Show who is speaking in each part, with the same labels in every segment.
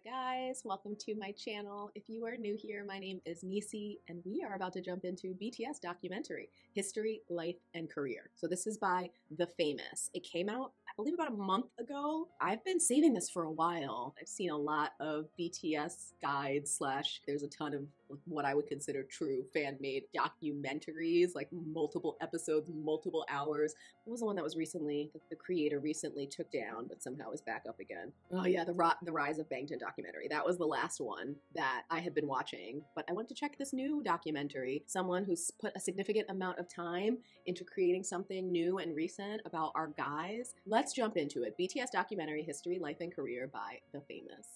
Speaker 1: Hi guys, welcome to my channel. If you are new here, my name is Nisi and we are about to jump into BTS documentary, History, Life, and Career. So this is by The Famous. It came out, I believe, about a month ago. I've been saving this for a while. I've seen a lot of BTS guides / there's a ton of what I would consider true fan-made documentaries, like multiple episodes, multiple hours. What was the one that was recently, the creator recently took down, but somehow is back up again? Oh yeah, the Rise of Bangtan documentary. That was the last one that I had been watching, but I went to check this new documentary. Someone who's put a significant amount of time into creating something new and recent about our guys. Let's jump into it. BTS documentary, History, Life, and Career by The Famous.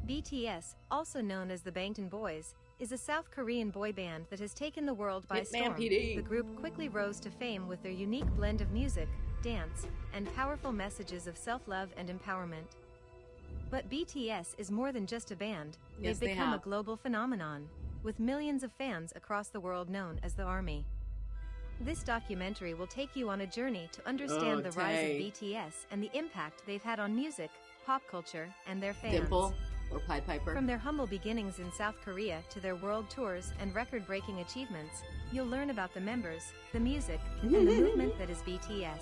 Speaker 2: BTS, also known as the Bangtan Boys, is a South Korean boy band that has taken the world by storm.
Speaker 1: PD.
Speaker 2: The group quickly rose to fame with their unique blend of music, dance, and powerful messages of self-love and empowerment. But BTS is more than just a band.
Speaker 1: Yes,
Speaker 2: They've become a global phenomenon, with millions of fans across the world known as the ARMY. This documentary will take you on a journey to understand the rise of BTS and the impact they've had on music, pop culture, and their fans.
Speaker 1: Dimple or Pied Piper.
Speaker 2: From their humble beginnings in South Korea to their world tours and record-breaking achievements, you'll learn about the members, the music, and the movement that is BTS.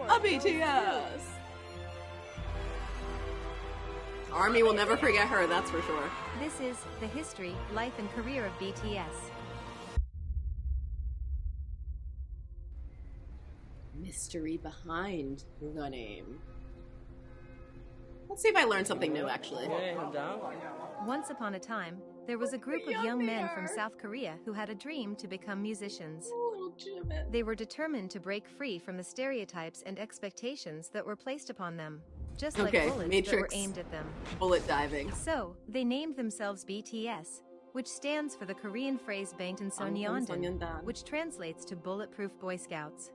Speaker 1: A BTS! ARMY will never forget her, that's for sure.
Speaker 2: This is the history, life, and career of BTS.
Speaker 1: Mystery behind the name. Let's see if I learned something new, actually.
Speaker 2: Once upon a time, there was a group of young men from South Korea who had a dream to become musicians.
Speaker 1: Little Jimin.
Speaker 2: They were determined to break free from the stereotypes and expectations that were placed upon them, just like bullets
Speaker 1: Matrix.
Speaker 2: that were aimed at them.
Speaker 1: Bullet diving.
Speaker 2: So, they named themselves BTS, which stands for the Korean phrase Bangtanso년단, which translates to Bulletproof Boy Scouts.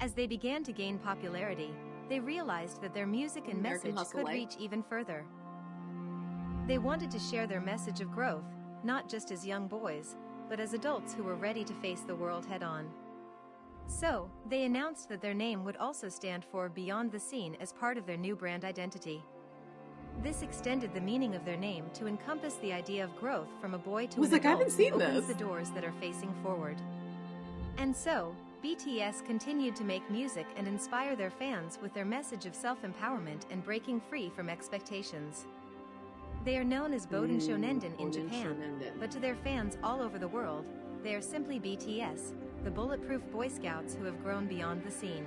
Speaker 2: As they began to gain popularity, they realized that their music and message could reach even further. They wanted to share their message of growth, not just as young boys, but as adults who were ready to face the world head-on. So, they announced that their name would also stand for Beyond the Scene as part of their new brand identity. This extended the meaning of their name to encompass the idea of growth from a boy to an adult, opens the doors that are facing forward. And so, BTS continued to make music and inspire their fans with their message of self-empowerment and breaking free from expectations. They are known as Bodanshonen in Japan, but to their fans all over the world, they are simply BTS, the Bulletproof Boy Scouts who have grown beyond the scene.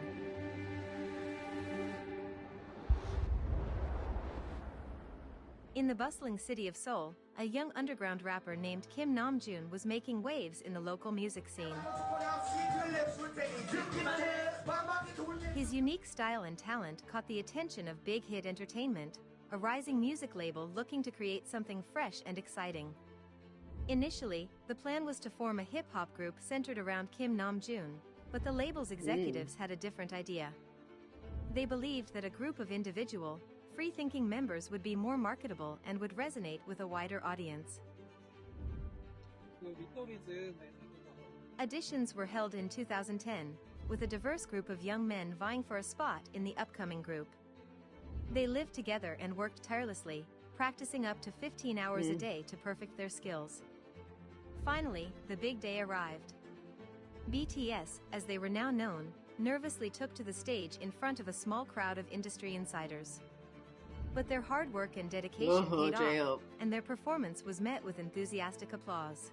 Speaker 2: In the bustling city of Seoul, a young underground rapper named Kim Namjoon was making waves in the local music scene. His unique style and talent caught the attention of Big Hit Entertainment, a rising music label looking to create something fresh and exciting. Initially, the plan was to form a hip-hop group centered around Kim Namjoon, but the label's executives had a different idea. They believed that a group of individual, free-thinking members would be more marketable and would resonate with a wider audience. Auditions were held in 2010, with a diverse group of young men vying for a spot in the upcoming group. They lived together and worked tirelessly, practicing up to 15 hours a day to perfect their skills. Finally, the big day arrived. BTS, as they were now known, nervously took to the stage in front of a small crowd of industry insiders. But their hard work and dedication paid off, and their performance was met with enthusiastic applause.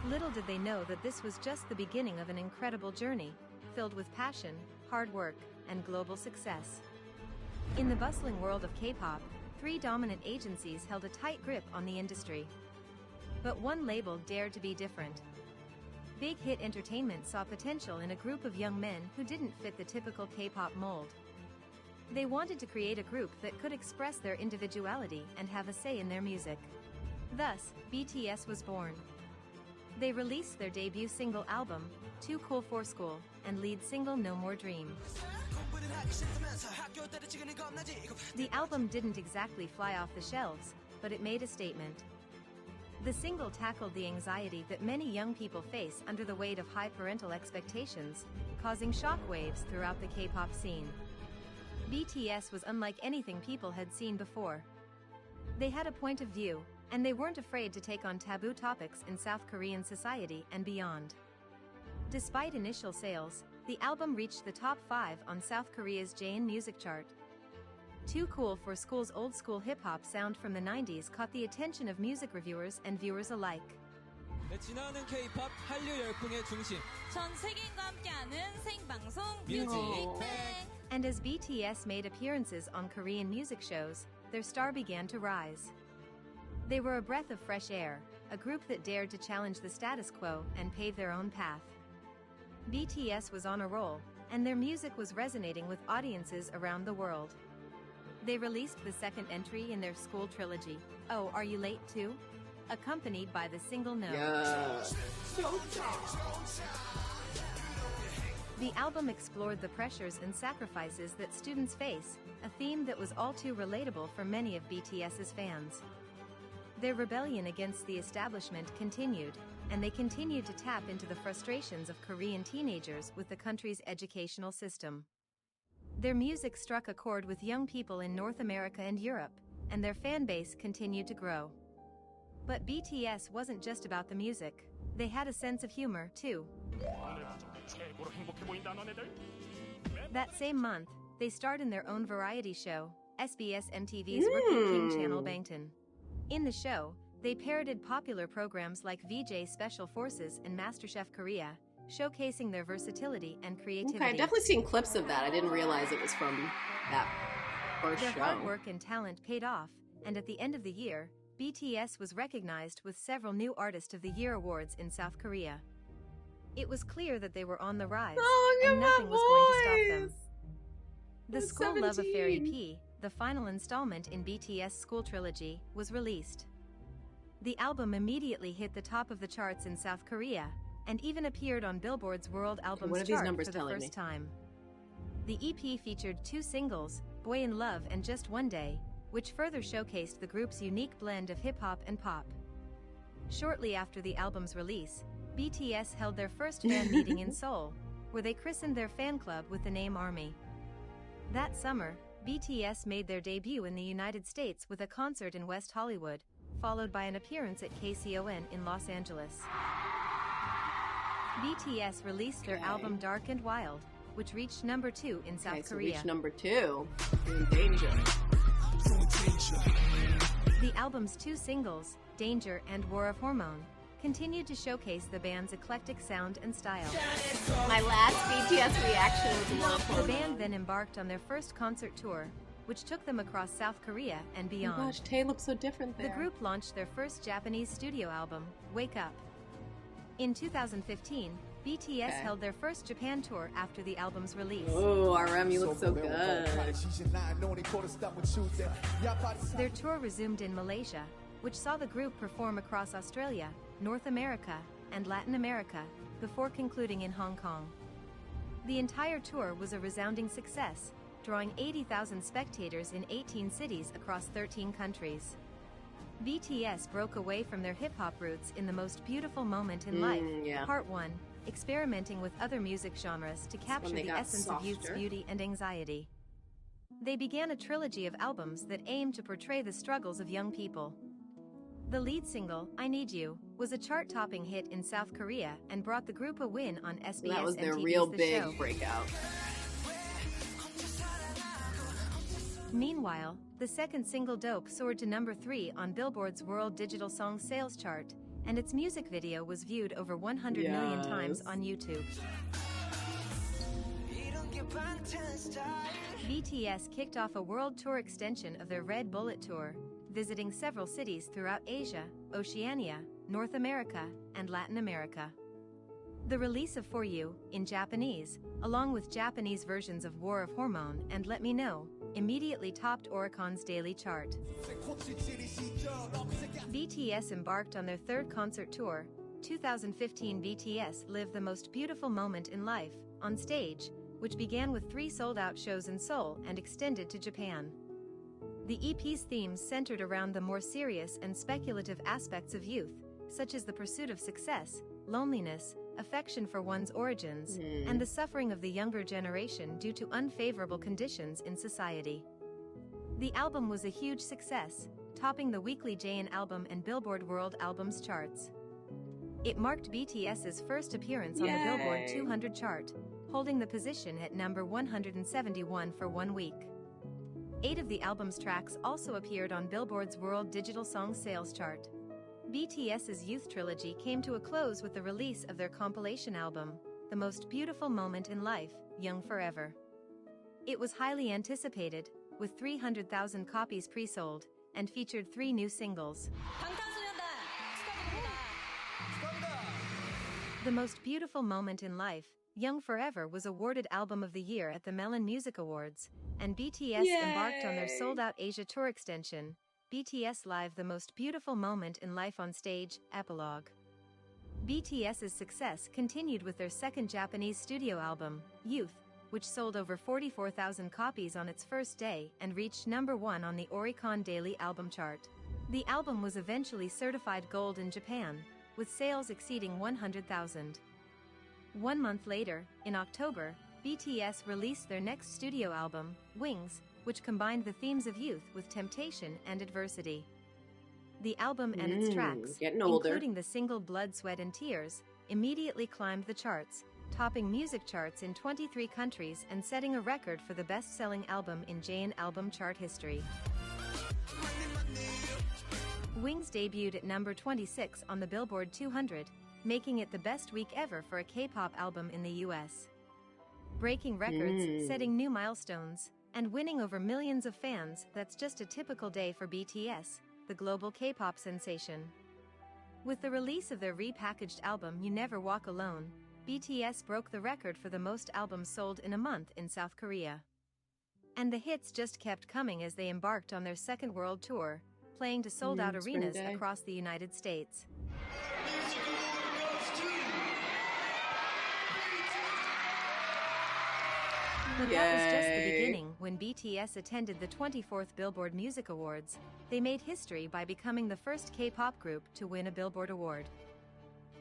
Speaker 2: Little did they know that this was just the beginning of an incredible journey, filled with passion, hard work, and global success. In the bustling world of K-pop, 3 dominant agencies held a tight grip on the industry. But one label dared to be different. Big Hit Entertainment saw potential in a group of young men who didn't fit the typical K-pop mold. They wanted to create a group that could express their individuality and have a say in their music. Thus, BTS was born. They released their debut single album, Too Cool for School, and lead single No More Dream. The album didn't exactly fly off the shelves, but it made a statement. The single tackled the anxiety that many young people face under the weight of high parental expectations, causing shockwaves throughout the K-pop scene. BTS was unlike anything people had seen before. They had a point of view, and they weren't afraid to take on taboo topics in South Korean society and beyond. Despite initial sales, the album reached the top 5 on South Korea's Jaein music chart. Too Cool for School's old-school hip-hop sound from the 90s caught the attention of music reviewers and viewers alike.
Speaker 3: 진화하는 K-pop 한류 열풍의 중심.
Speaker 4: 전 세계인과 함께하는 생방송
Speaker 3: 뮤직
Speaker 4: 뮤직뱅.
Speaker 2: And as BTS made appearances on Korean music shows, their star began to rise. They were a breath of fresh air, a group that dared to challenge the status quo and pave their own path. BTS was on a roll, and their music was resonating with audiences around the world. They released the second entry in their school trilogy, Oh, Are You Late Too?, accompanied by the single No.
Speaker 1: Yeah.
Speaker 2: The album explored the pressures and sacrifices that students face, a theme that was all too relatable for many of BTS's fans. Their rebellion against the establishment continued, and they continued to tap into the frustrations of Korean teenagers with the country's educational system. Their music struck a chord with young people in North America and Europe, and their fan base continued to grow. But BTS wasn't just about the music. They had a sense of humor, too. That same month, they starred in their own variety show, SBS MTV's Rookie King channel Bangtan. In the show, they parodied popular programs like VJ Special Forces and MasterChef Korea, showcasing their versatility and creativity.
Speaker 1: Okay, I've definitely seen clips of that. I didn't realize it was from that first show.
Speaker 2: Their hard work and talent paid off, and at the end of the year, BTS was recognized with several new Artist of the Year awards in South Korea. It was clear that they were on the rise, and nothing was going to stop them. The School
Speaker 1: 17.
Speaker 2: Love Affair EP, the final installment in BTS School Trilogy, was released. The album immediately hit the top of the charts in South Korea, and even appeared on Billboard's World Albums chart for the first time. The EP featured 2 singles, Boy in Love and Just One Day, which further showcased the group's unique blend of hip-hop and pop. Shortly after the album's release, BTS held their first fan meeting in Seoul, where they christened their fan club with the name ARMY. That summer, BTS made their debut in the United States with a concert in West Hollywood, followed by an appearance at KCON in Los Angeles. BTS released their album Dark and Wild, which reached number 2 in South Korea.
Speaker 1: Reached number 2. In danger.
Speaker 2: The album's 2 singles, Danger and War of Hormone, continued to showcase the band's eclectic sound and style.
Speaker 1: My last BTS reaction was War of Hormone.
Speaker 2: The band then embarked on their first concert tour, which took them across South Korea and beyond.
Speaker 1: Oh my gosh, Tae looks so different there.
Speaker 2: The group launched their first Japanese studio album, Wake Up. In 2015, BTS held their first Japan tour after the album's release.
Speaker 1: Oh, RM, you look so good.
Speaker 2: Their tour resumed in Malaysia, which saw the group perform across Australia, North America, and Latin America, before concluding in Hong Kong. The entire tour was a resounding success, drawing 80,000 spectators in 18 cities across 13 countries. BTS broke away from their hip-hop roots in the most beautiful moment in life, Part 1, experimenting with other music genres to capture the essence of youth's beauty and anxiety. They began a trilogy of albums that aimed to portray the struggles of young people. The lead single, I Need You, was a chart-topping hit in South Korea and brought the group a win on SBS
Speaker 1: That was their
Speaker 2: MTV's
Speaker 1: real
Speaker 2: The
Speaker 1: big
Speaker 2: Show.
Speaker 1: breakout.
Speaker 2: Meanwhile, the second single Dope soared to number 3 on Billboard's World Digital Songs Sales chart, and its music video was viewed over 100 million times on YouTube. BTS kicked off a world tour extension of their Red Bullet tour, visiting several cities throughout Asia, Oceania, North America, and Latin America. The release of For You, in Japanese, along with Japanese versions of War of Hormone and Let Me Know, immediately topped Oricon's daily chart. BTS embarked on their third concert tour. 2015 BTS lived the most beautiful moment in life, on stage, which began with 3 sold-out shows in Seoul and extended to Japan. The EP's themes centered around the more serious and speculative aspects of youth, such as the pursuit of success, loneliness, affection for one's origins, and the suffering of the younger generation due to unfavorable conditions in society. The album was a huge success, topping the weekly Japan album and Billboard World Albums charts. It marked BTS's first appearance on the Billboard 200 chart, holding the position at number 171 for 1 week. 8 of the album's tracks also appeared on Billboard's World Digital Songs Sales chart. BTS's youth trilogy came to a close with the release of their compilation album, The Most Beautiful Moment in Life, Young Forever. It was highly anticipated, with 300,000 copies pre-sold, and featured 3 new singles. The Most Beautiful Moment in Life, Young Forever was awarded Album of the Year at the Melon Music Awards, and BTS embarked on their sold-out Asia tour extension, BTS Live The Most Beautiful Moment in Life on Stage, Epilogue. BTS's success continued with their second Japanese studio album, Youth, which sold over 44,000 copies on its first day and reached number 1 on the Oricon Daily Album Chart. The album was eventually certified gold in Japan, with sales exceeding 100,000. 1 month later, in October, BTS released their next studio album, Wings, which combined the themes of youth with temptation and adversity. The album and its tracks, including the single Blood, Sweat and Tears, immediately climbed the charts, topping music charts in 23 countries and setting a record for the best-selling album in Japan album chart history. Wings debuted at number 26 on the Billboard 200, making it the best week ever for a K-pop album in the US. Breaking records, setting new milestones, and winning over millions of fans, that's just a typical day for BTS, the global K-pop sensation. With the release of their repackaged album You Never Walk Alone, BTS broke the record for the most albums sold in a month in South Korea. And the hits just kept coming as they embarked on their second world tour, playing to sold-out arenas across the United States. But that was just the beginning. When BTS attended the 24th Billboard Music Awards, they made history by becoming the first K-pop group to win a Billboard Award.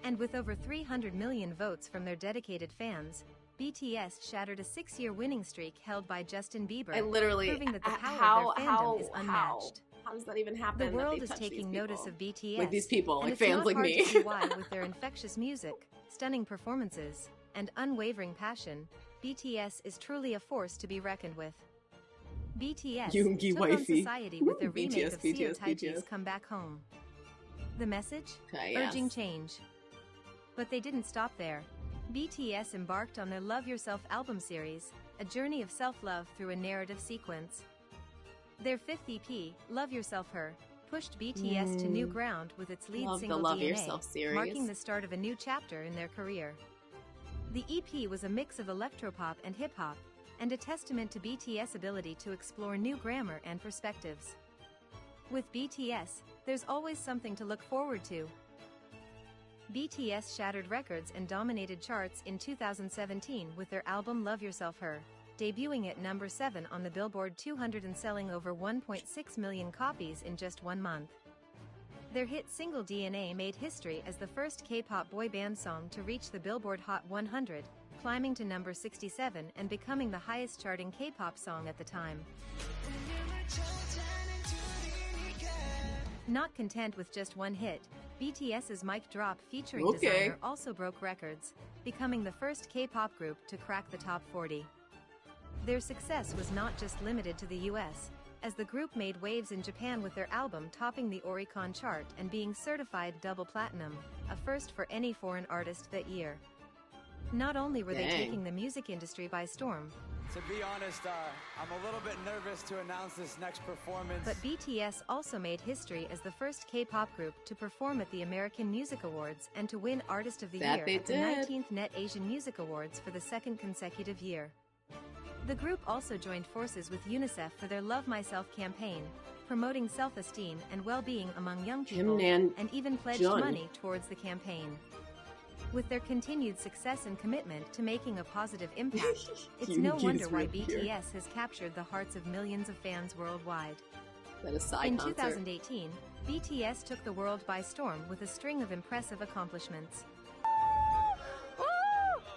Speaker 2: And with over 300 million votes from their dedicated fans, BTS shattered a 6-year winning streak held by Justin Bieber, proving that the power of their fandom is unmatched.
Speaker 1: How does that even happen?
Speaker 2: The world is taking notice of BTS.
Speaker 1: Like these people,
Speaker 2: and
Speaker 1: like fans like me.
Speaker 2: It's not hard to see why, with their infectious music, stunning performances, and unwavering passion, BTS is truly a force to be reckoned with. BTS took on society with their remake of Seo Taiji Come Back Home. The message? Urging change. But they didn't stop there. BTS embarked on their Love Yourself album series, a journey of self-love through a narrative sequence. Their 5th EP, Love Yourself Her, pushed BTS to new ground with its lead single DNA, marking the start of a new chapter in their career. The EP was a mix of electropop and hip-hop, and a testament to BTS' ability to explore new grammar and perspectives. With BTS, there's always something to look forward to. BTS shattered records and dominated charts in 2017 with their album Love Yourself Her, debuting at number 7 on the Billboard 200 and selling over 1.6 million copies in just 1 month. Their hit single DNA made history as the first K-pop boy band song to reach the Billboard Hot 100, climbing to number 67 and becoming the highest charting K-pop song at the time. Not content with just one hit, BTS's Mic Drop featuring Designer also broke records, becoming the first K-pop group to crack the top 40. Their success was not just limited to the US, as the group made waves in Japan with their album topping the Oricon chart and being certified double platinum, a first for any foreign artist that year. Not only were they taking the music industry by storm,
Speaker 5: to be honest, I'm a little bit nervous to announce this next performance.
Speaker 2: But BTS also made history as the first K-pop group to perform at the American Music Awards and to win Artist of the Year at the 19th Net Asian Music Awards for the 2nd consecutive year. The group also joined forces with UNICEF for their Love Myself campaign, promoting self-esteem and well-being among young people, and even pledged money towards the campaign. With their continued success and commitment to making a positive impact, it's no wonder why BTS has captured the hearts of millions of fans worldwide. In 2018, BTS took the world by storm with a string of impressive accomplishments.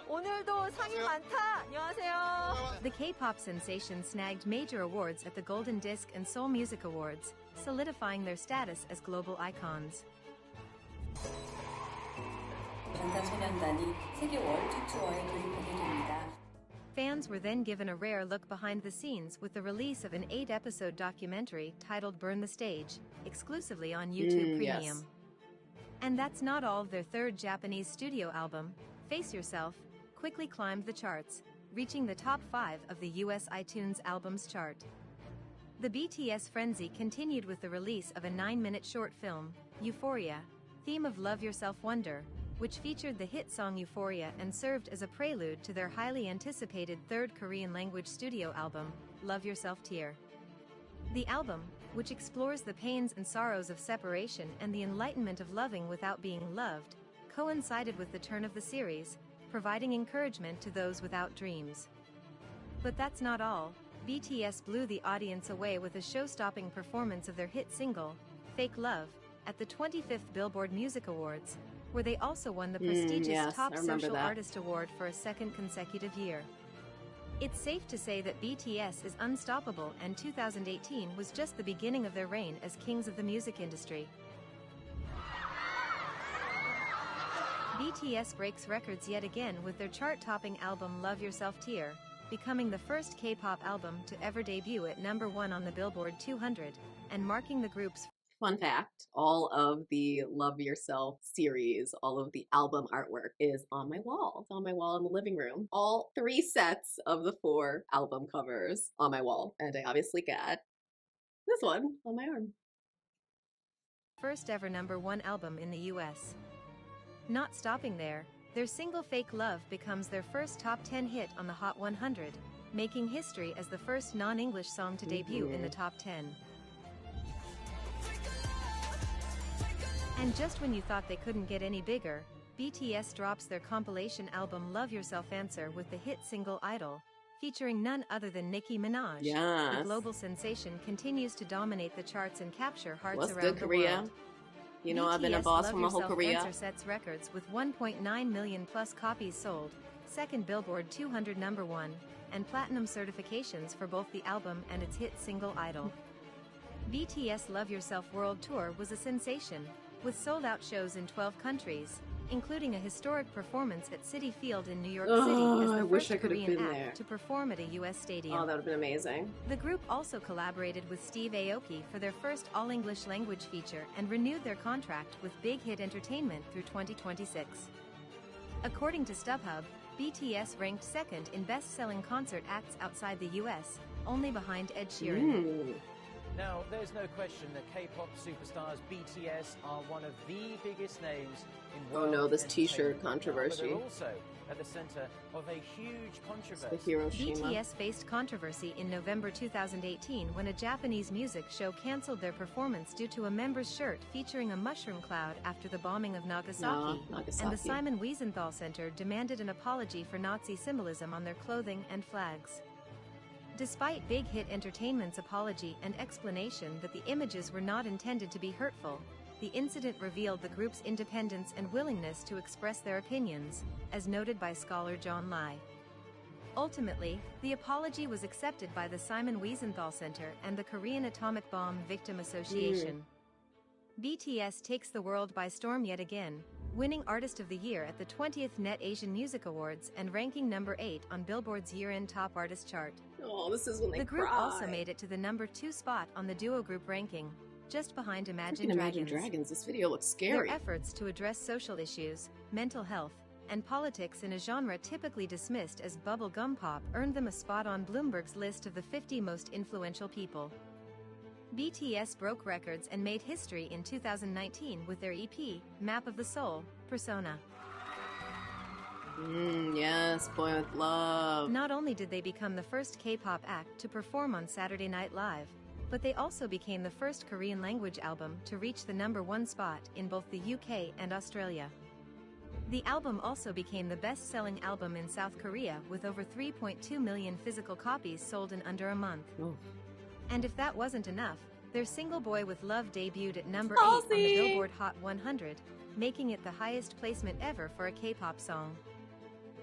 Speaker 6: 오늘도 상이 많다. 안녕하세요.
Speaker 2: The K-pop sensation snagged major awards at the Golden Disc and Seoul Music Awards, solidifying their status as global icons.
Speaker 7: 방탄소년단이 세계 월드 투어에 돌입하게 됩니다.
Speaker 2: Fans were then given a rare look behind the scenes with the release of an 8-episode documentary titled Burn the Stage, exclusively on YouTube Premium.
Speaker 1: Yes.
Speaker 2: And that's not all. Their third Japanese studio album, Face Yourself, quickly climbed the charts, reaching the top 5 of the US iTunes albums chart. The BTS frenzy continued with the release of a 9-minute short film, Euphoria, theme of Love Yourself Wonder, which featured the hit song Euphoria and served as a prelude to their highly anticipated third Korean-language studio album, Love Yourself Tear. The album, which explores the pains and sorrows of separation and the enlightenment of loving without being loved, coincided with the turn of the series, providing encouragement to those without dreams. But that's not all. BTS blew the audience away with a show-stopping performance of their hit single, Fake Love, at the 25th Billboard Music Awards, where they also won the prestigious Top Social Artist Award for a second consecutive year. It's safe to say that BTS is unstoppable, and 2018 was just the beginning of their reign as kings of the music industry. BTS breaks records yet again with their chart-topping album Love Yourself Tear, becoming the first K-pop album to ever debut at #1 on the Billboard 200, and marking the group's
Speaker 1: Fun fact, all of the Love Yourself series, all of the album artwork is on my wall. It's on my wall in the living room. All 3 sets of the 4 album covers on my wall. And I obviously got this one on my arm.
Speaker 2: first ever #1 album in the US. Not stopping there, their single Fake Love becomes their first top 10 hit on the Hot 100, making history as the first non-English song to debut in the top 10. And just when you thought they couldn't get any bigger, BTS drops their compilation album Love Yourself Answer with the hit single Idol, featuring none other than Nicki Minaj.
Speaker 1: Yes.
Speaker 2: The global sensation continues to dominate the charts and capture hearts
Speaker 1: What's
Speaker 2: around
Speaker 1: good,
Speaker 2: the
Speaker 1: Korea?
Speaker 2: world.
Speaker 1: You know,
Speaker 2: BTS
Speaker 1: I've been a boss
Speaker 2: Love
Speaker 1: for my whole
Speaker 2: Yourself
Speaker 1: career.
Speaker 2: Answer sets records with 1.9 million plus copies sold, second Billboard 200 #1, and platinum certifications for both the album and its hit single Idol. BTS Love Yourself World Tour was a sensation, with sold-out shows in 12 countries, including a historic performance at Citi Field in New York City as
Speaker 1: I
Speaker 2: the
Speaker 1: wish
Speaker 2: first
Speaker 1: I could have
Speaker 2: Korean
Speaker 1: been
Speaker 2: act
Speaker 1: there.
Speaker 2: to perform at a U.S. stadium.
Speaker 1: Oh, that would have been amazing.
Speaker 2: The group also collaborated with Steve Aoki for their first all-English language feature and renewed their contract with Big Hit Entertainment through 2026. According to StubHub, BTS ranked second in best-selling concert acts outside the U.S., only behind Ed Sheeran.
Speaker 8: Now, there's no question that K-pop superstars BTS are one of the biggest names in world
Speaker 1: Oh no, this t-shirt
Speaker 8: entertainment.
Speaker 1: controversy.
Speaker 8: But they're also at the center of a huge controversy.
Speaker 1: The Hiroshima.
Speaker 2: BTS faced controversy in November 2018 when a Japanese music show canceled their performance due to a member's shirt featuring a mushroom cloud after the bombing of Nagasaki. And the Simon Wiesenthal Center demanded an apology for Nazi symbolism on their clothing and flags. Despite Big Hit Entertainment's apology and explanation that the images were not intended to be hurtful, the incident revealed the group's independence and willingness to express their opinions, as noted by scholar John Lai. Ultimately, the apology was accepted by the Simon Wiesenthal Center and the Korean Atomic Bomb Victim Association. BTS takes the world by storm yet again, winning Artist of the Year at the 20th Net Asian Music Awards and ranking number 8 on Billboard's year-end Top Artist chart.
Speaker 1: Oh, this is when they
Speaker 2: The group
Speaker 1: cry.
Speaker 2: also made it to the number 2 spot on the duo group ranking, just behind Imagine
Speaker 1: Freaking
Speaker 2: Dragons.
Speaker 1: Imagine Dragons. This video looks scary.
Speaker 2: Their efforts to address social issues, mental health, and politics in a genre typically dismissed as bubblegum pop earned them a spot on Bloomberg's list of the 50 most influential people. BTS broke records and made history in 2019 with their EP, Map of the Soul, Persona.
Speaker 1: Yes, Boy with Love.
Speaker 2: Not only did they become the first K-pop act to perform on Saturday Night Live, but they also became the first Korean language album to reach the number 1 spot in both the UK and Australia. The album also became the best-selling album in South Korea with over 3.2 million physical copies sold in under a month.
Speaker 1: Oh.
Speaker 2: And if that wasn't enough, their single Boy with Love debuted at number 8 on the Billboard Hot 100, making it the highest placement ever for a K-pop song.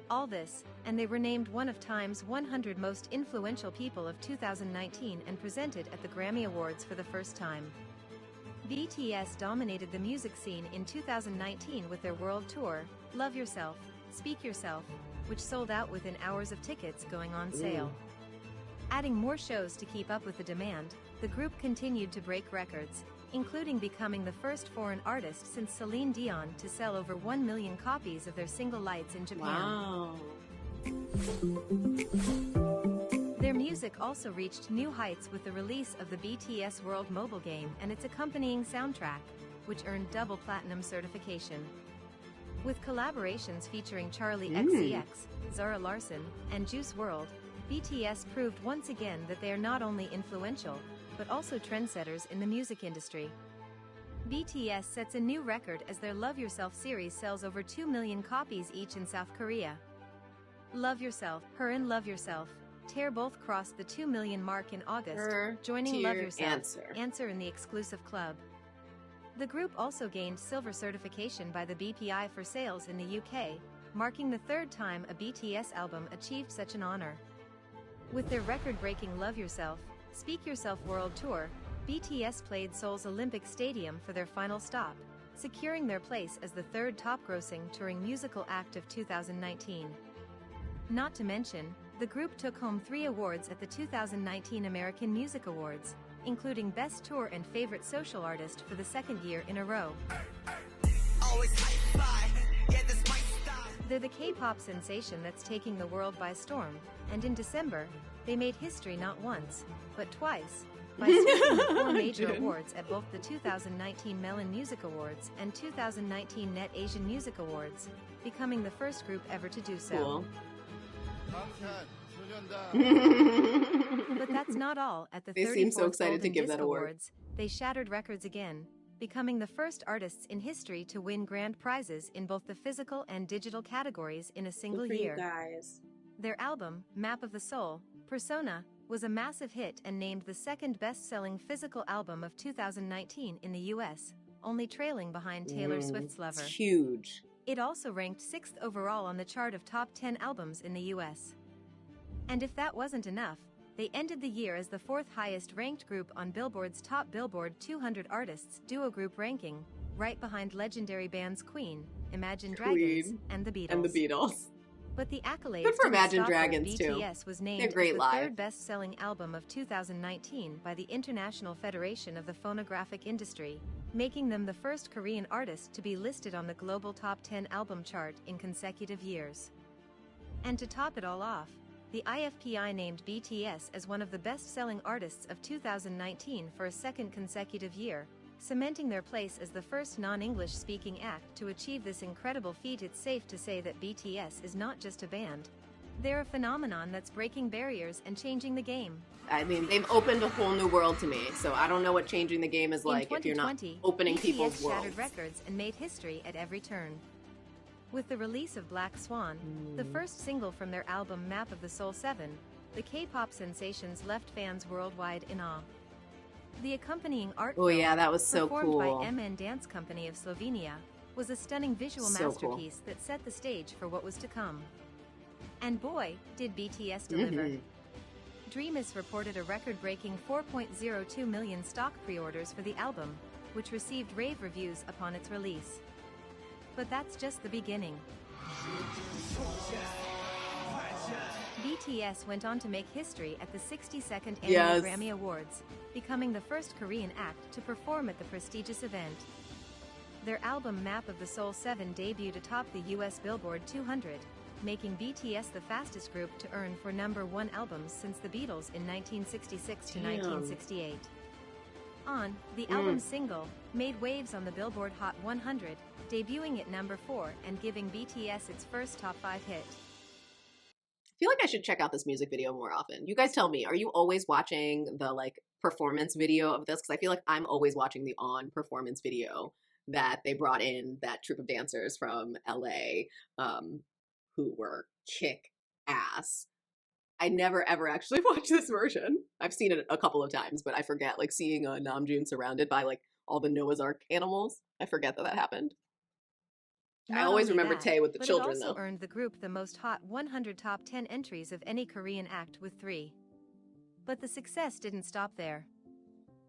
Speaker 2: All this, and they were named one of Time's 100 most influential people of 2019 and presented at the Grammy Awards for the first time. BTS dominated the music scene in 2019 with their world tour, Love Yourself, Speak Yourself, which sold out within hours of tickets going on sale. Adding more shows to keep up with the demand, the group continued to break records, including becoming the first foreign artist since Celine Dion to sell over 1 million copies of their single Lights in Japan.
Speaker 1: Wow.
Speaker 2: Their music also reached new heights with the release of the BTS World mobile game and its accompanying soundtrack, which earned double platinum certification. With collaborations featuring Charlie XCX, Zara Larsson, and Juice WRLD, BTS proved once again that they are not only influential, but also trendsetters in the music industry. BTS sets a new record as their Love Yourself series sells over 2 million copies each in South Korea. Love Yourself, Her and Love Yourself, Tear both crossed the 2 million mark in August, joining Love Yourself, Answer in the exclusive club. The group also gained silver certification by the BPI for sales in the UK, marking the third time a BTS album achieved such an honor. With their record-breaking Love Yourself, Speak Yourself World Tour, BTS played Seoul's Olympic Stadium for their final stop, securing their place as the third top-grossing touring musical act of 2019. Not to mention, the group took home 3 awards at the 2019 American Music Awards, including Best Tour and Favorite Social Artist for the second year in a row. They're the K-pop sensation that's taking the world by storm, and in December, they made history not once, but twice, by sweeping the 4 major awards at both the 2019 Melon Music Awards and 2019 Net Asian Music Awards, becoming the first group ever to do so.
Speaker 1: Cool.
Speaker 2: But that's not all. At the
Speaker 1: They
Speaker 2: 34th
Speaker 1: seem so excited
Speaker 2: Golden
Speaker 1: to give
Speaker 2: Disc
Speaker 1: that award.
Speaker 2: Awards, they shattered records again, becoming the first artists in history to win grand prizes in both the physical and digital categories in a single
Speaker 1: Good for
Speaker 2: year.
Speaker 1: you guys.
Speaker 2: Their album, Map of the Soul, Persona, was a massive hit and named the second best-selling physical album of 2019 in the US, only trailing behind Taylor Swift's Lover.
Speaker 1: It's huge.
Speaker 2: It also ranked 6th overall on the chart of top 10 albums in the US. And if that wasn't enough, they ended the year as the 4th highest-ranked group on Billboard's top Billboard 200 Artists duo group ranking, right behind legendary bands Queen, Imagine Dragons, and the Beatles.
Speaker 1: And the Beatles.
Speaker 2: But the accolades
Speaker 1: Good for
Speaker 2: to
Speaker 1: Imagine
Speaker 2: stop
Speaker 1: Dragons, too.
Speaker 2: BTS was named
Speaker 1: They're
Speaker 2: as
Speaker 1: great
Speaker 2: the
Speaker 1: live.
Speaker 2: third best-selling album of 2019 by the International Federation of the Phonographic Industry, making them the first Korean artist to be listed on the global top 10 album chart in consecutive years. And to top it all off, the IFPI named BTS as one of the best-selling artists of 2019 for a second consecutive year, cementing their place as the first non-English speaking act to achieve this incredible feat. It's safe to say that BTS is not just a band. They're a phenomenon that's breaking barriers and changing the game.
Speaker 1: I mean, they've opened a whole new world to me, so I don't know what changing the game is like if you're not opening people's
Speaker 2: BTS
Speaker 1: worlds.
Speaker 2: shattered records and made history at every turn. With the release of Black Swan, the first single from their album Map of the Soul 7, the K-pop sensations left fans worldwide in awe. The accompanying art film,
Speaker 1: that was so
Speaker 2: performed
Speaker 1: cool.
Speaker 2: by MN Dance Company of Slovenia, was a stunning visual
Speaker 1: So
Speaker 2: masterpiece that set the stage for what was to come. And boy, did BTS deliver. Dreamus reported a record-breaking 4.02 million stock pre-orders for the album, which received rave reviews upon its release. But that's just the beginning. BTS went on to make history at the 62nd Annual Grammy Awards, becoming the first Korean act to perform at the prestigious event. Their album Map of the Soul 7 debuted atop the US Billboard 200, making BTS the fastest group to earn 4 #1 albums since the Beatles in 1966 to 1968. The album's single made waves on the Billboard Hot 100, debuting at number 4 and giving BTS its first top 5 hit.
Speaker 1: I feel like I should check out this music video more often. You guys tell me, are you always watching the performance video of this? Because I feel like I'm always watching the on performance video that they brought in that troupe of dancers from LA who were kick ass. I never ever actually watched this version. I've seen it a couple of times, but I forget seeing Namjoon surrounded by all the Noah's Ark animals. I forget that happened. I
Speaker 2: Not
Speaker 1: always
Speaker 2: only
Speaker 1: remember
Speaker 2: that,
Speaker 1: Tae with the
Speaker 2: but
Speaker 1: children,
Speaker 2: it also
Speaker 1: though.
Speaker 2: earned the group the most Hot 100 top 10 entries of any Korean act with 3. But the success didn't stop there.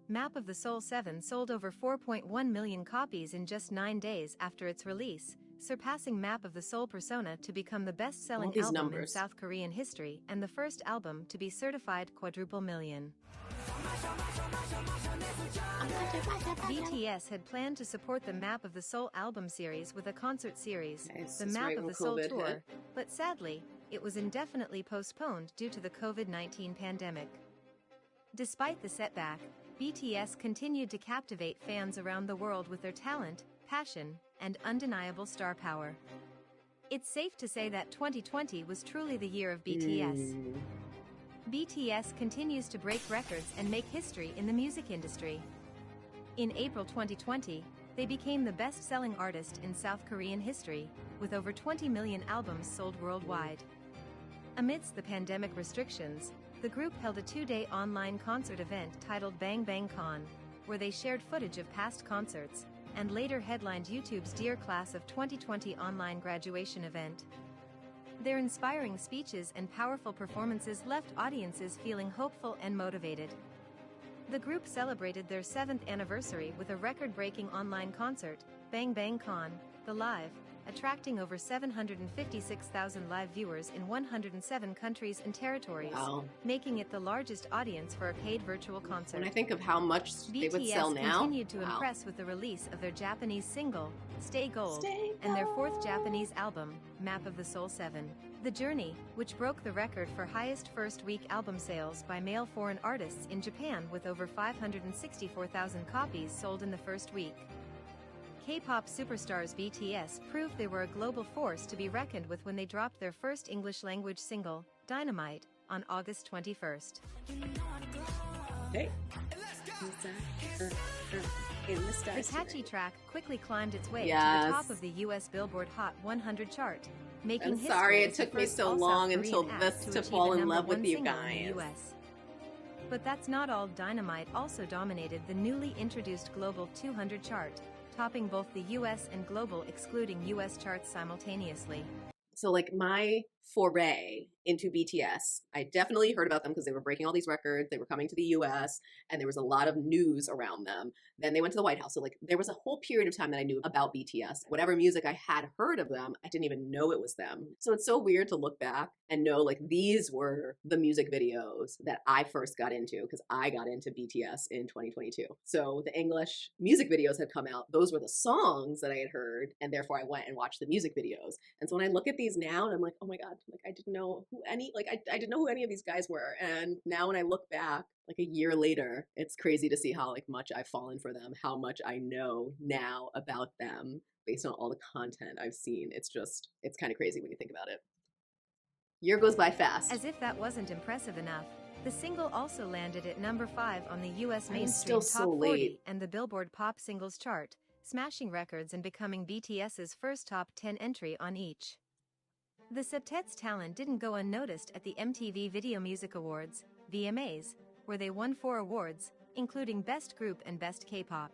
Speaker 2: Map of the Soul 7 sold over 4.1 million copies in just 9 days after its release, surpassing Map of the Soul Persona to become the best-selling album in South Korean history and the first album to be certified quadruple million. BTS had planned to support the Map of the Soul album series with a concert series, the Map of the Soul Tour, but sadly, it was indefinitely postponed due to the COVID-19 pandemic. Despite the setback, BTS continued to captivate fans around the world with their talent, passion, and undeniable star power. It's safe to say that 2020 was truly the year of BTS. BTS continues to break records and make history in the music industry. In April 2020, they became the best-selling artist in South Korean history, with over 20 million albums sold worldwide. Amidst the pandemic restrictions, the group held a 2-day online concert event titled Bangtan, where they shared footage of past concerts, and later headlined YouTube's Dear Class of 2020 online graduation event. Their inspiring speeches and powerful performances left audiences feeling hopeful and motivated. The group celebrated their 7th anniversary with a record-breaking online concert, Bangtan, The Live, attracting over 756,000 live viewers in 107 countries and territories, making it the largest audience for a paid virtual concert.
Speaker 1: When I think of how much they would sell now,
Speaker 2: BTS continued to impress with the release of their Japanese single, Stay Gold, and their 4th Japanese album, Map of the Soul 7. The Journey, which broke the record for highest first-week album sales by male foreign artists in Japan with over 564,000 copies sold in the first week. K-pop superstars BTS proved they were a global force to be reckoned with when they dropped their first English-language single, Dynamite, on August 21st.
Speaker 1: Hey.
Speaker 2: The catchy track quickly climbed its way to the top of the U.S. Billboard Hot 100 chart, making
Speaker 1: I'm
Speaker 2: history
Speaker 1: sorry
Speaker 2: as
Speaker 1: it
Speaker 2: the
Speaker 1: took me
Speaker 2: first
Speaker 1: so
Speaker 2: all-South
Speaker 1: long
Speaker 2: Korean
Speaker 1: until
Speaker 2: act
Speaker 1: this to
Speaker 2: achieve
Speaker 1: fall
Speaker 2: a
Speaker 1: in love
Speaker 2: #1
Speaker 1: with you
Speaker 2: single in
Speaker 1: guys.
Speaker 2: the US. But that's not all. Dynamite also dominated the newly introduced Global 200 chart, topping both the US and global, excluding US charts simultaneously.
Speaker 1: So like my foray into BTS, I definitely heard about them because they were breaking all these records. They were coming to the US and there was a lot of news around them. Then they went to the White House. So like there was a whole period of time that I knew about BTS. Whatever music I had heard of them, I didn't even know it was them. So it's so weird to look back and know like these were the music videos that I first got into because I got into BTS in 2022. So the English music videos had come out. Those were the songs that I had heard and therefore I went and watched the music videos. And so when I look at these now and I'm like, oh my God, like I didn't know who any, like I didn't know who any of these guys were. And now when I look back, like a year later, it's crazy to see how like much I've fallen for them, how much I know now about them based on all the content I've seen. It's kind of crazy when you think about it. Year goes by fast.
Speaker 2: As if that wasn't impressive enough, the single also landed at number 5 on the US mainstream Top 40 and the Billboard Pop Singles chart, smashing records and becoming BTS's first top 10 entry on each. The septet's talent didn't go unnoticed at the MTV Video Music Awards, VMAs, where they won 4 awards, including Best Group and Best K-pop.